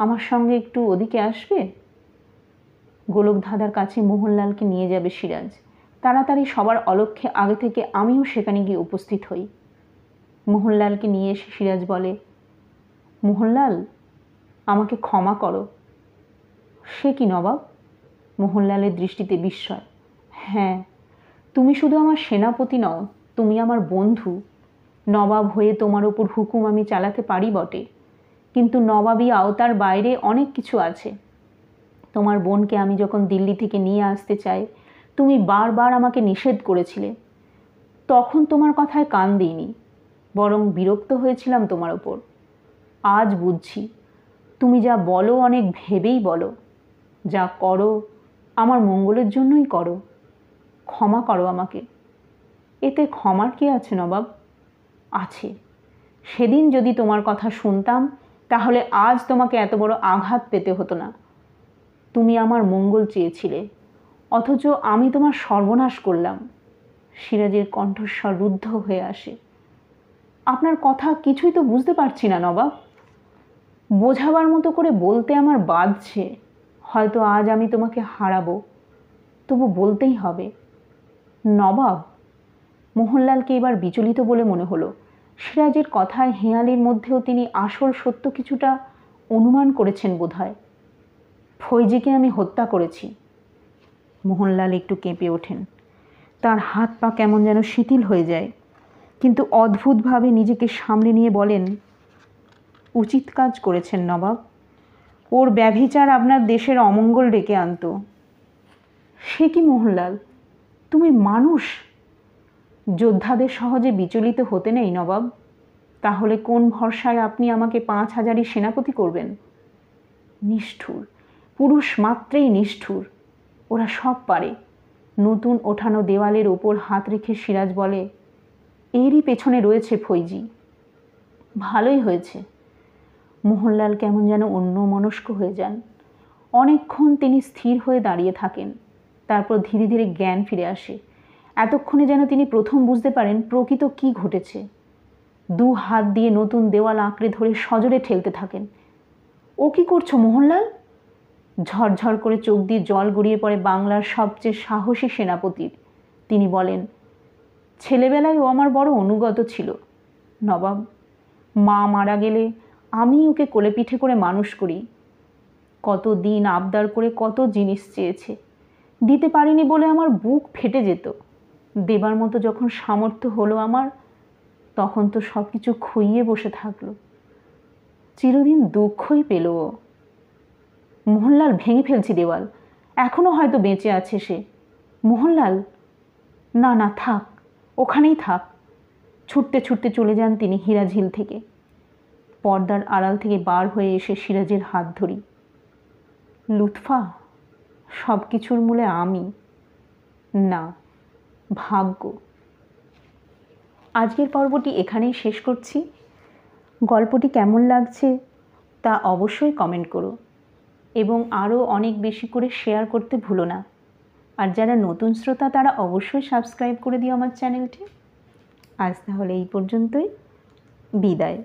Speaker 1: আমার সঙ্গে একটু ওদিকে আসবে? গোলকধাঁধার কাছে মোহনলালকে নিয়ে যাবে সিরাজ। তাড়াতাড়ি সবার অলক্ষ্যে আগে থেকে আমিও সেখানে গিয়ে উপস্থিত হই। মোহনলালকে নিয়ে এসে সিরাজ বলে, মোহনলাল, আমাকে ক্ষমা করো। সে কি নবাব? মোহনলালের দৃষ্টিতে বিস্ময়। হ্যাঁ, তুমি শুধু আমার সেনাপতি নও, তুমি আমার বন্ধু। নবাব হয়ে তোমার ওপর হুকুম আমি চালাতে পারি বটে, কিন্তু নবাবী আওতার বাইরে অনেক কিছু আছে। তোমার বোনকে আমি যখন দিল্লি থেকে নিয়ে আসতে চাই, তুমি বারবার আমাকে নিষেধ করেছিলে। তখন তোমার কথায় কান দিইনি, বরং বিরক্ত হয়েছিলাম তোমার ওপর। আজ বুঝছি, তুমি যা বলো অনেক ভেবেই বলো, যা করো আমার মঙ্গলের জন্যই করো। ক্ষমা করো আমাকে। এতে ক্ষমার কি আছে নবাব? আছে। সেদিন যদি তোমার কথা শুনতাম, তাহলে আজ তোমাকে এত বড় আঘাত পেতে হতো না। তুমি আমার মঙ্গল চেয়েছিলে, অথচ আমি তোমার সর্বনাশ করলাম। সিরাজের কণ্ঠস্বর রুদ্ধ হয়ে আসে। আপনার কথা কিছুই তো বুঝতে পারছি না নবাব। বোঝাবার মতো করে বলতে আমার বাধছে। হয়তো আজ আমি তোমাকে হারাবো, তবু বলতেই হবে। নবাব, মোহনলালকে এবার বিচলিত বলে মনে হলো। সিরাজের কথায় হেঁয়ালির মধ্যেও তিনি আসল সত্য কিছুটা অনুমান করেছেন বোধহয়। ফৈজিকে আমি হত্যা করেছি। মোহনলাল একটু কেঁপে ওঠেন। তার হাত পা কেমন যেন শিথিল হয়ে যায়, কিন্তু অদ্ভুতভাবে নিজেকে সামলে নিয়ে বলেন, উচিত কাজ করেছেন নবাব। ওর ব্যভিচার আপনার দেশের অমঙ্গল ডেকে আনত। সে কি মোহনলাল, তুমি মানুষ? যোদ্ধাদের সহজে বিচলিত হতে নেই নবাব। তাহলে কোন ভরসায় আপনি আমাকে 5,000ই সেনাপতি করবেন? নিষ্ঠুর, পুরুষ মাত্রেই নিষ্ঠুর। ওরা সব পারে। নতুন ওঠানো দেওয়ালের ওপর হাত রেখে সিরাজ বলে, এরই পেছনে রয়েছে ফৈজি। ভালোই হয়েছে। মোহনলাল কেমন যেন অন্যমনস্ক হয়ে যান। অনেকক্ষণ তিনি স্থির হয়ে দাঁড়িয়ে থাকেন। তারপর ধীরে ধীরে জ্ঞান ফিরে আসে। এতক্ষণে যেন তিনি প্রথম বুঝতে পারেন প্রকৃত কি ঘটেছে। 2 হাত দিয়ে নতুন দেওয়াল আঁকড়ে ধরে সজোরে ঠেলতে থাকেন। ও কি করছো মোহনলাল? ঝরঝর করে চোখ দিয়ে জল গড়িয়ে পড়ে বাংলার সবচেয়ে সাহসী সেনাপতির। তিনি বলেন, ছেলেবেলায় ও আমার বড় অনুগত ছিল নবাব। মা মারা গেলে আমি ওকে কোলে পিঠে করে মানুষ করি। কত দিন আবদার করে কত জিনিস চেয়েছে, দিতে পারিনি বলে আমার বুক ফেটে যেত। দেবার মতো যখন সামর্থ্য হলো আমার, তখন তো সব কিছু খুইয়ে বসে থাকলো। চিরদিন দুঃখই পেল ও। মোহনলাল, ভেঙে ফেলছি দেওয়াল। এখনো হয়তো বেঁচে আছে সে। মোহনলাল, না না, থাক, ওখানেই থাক। ছুটতে ছুটতে চলে যান তিনি হীরাঝিল থেকে। পর্দার আড়াল থেকে বার হয়ে এসে সিরাজের হাত ধরি। লুৎফা, সব কিছুর মূলে আমি না, ভাগ্য। আজকের পর্বটি এখানেই শেষ করছি। গল্পটি কেমন লাগছে তা অবশ্যই কমেন্ট করো এবং আরও অনেক বেশি করে শেয়ার করতে ভুলো না। আর যারা নতুন শ্রোতা তারা অবশ্যই সাবস্ক্রাইব করে দিও আমার চ্যানেলটি। আজ তাহলে এই পর্যন্তই। বিদায়।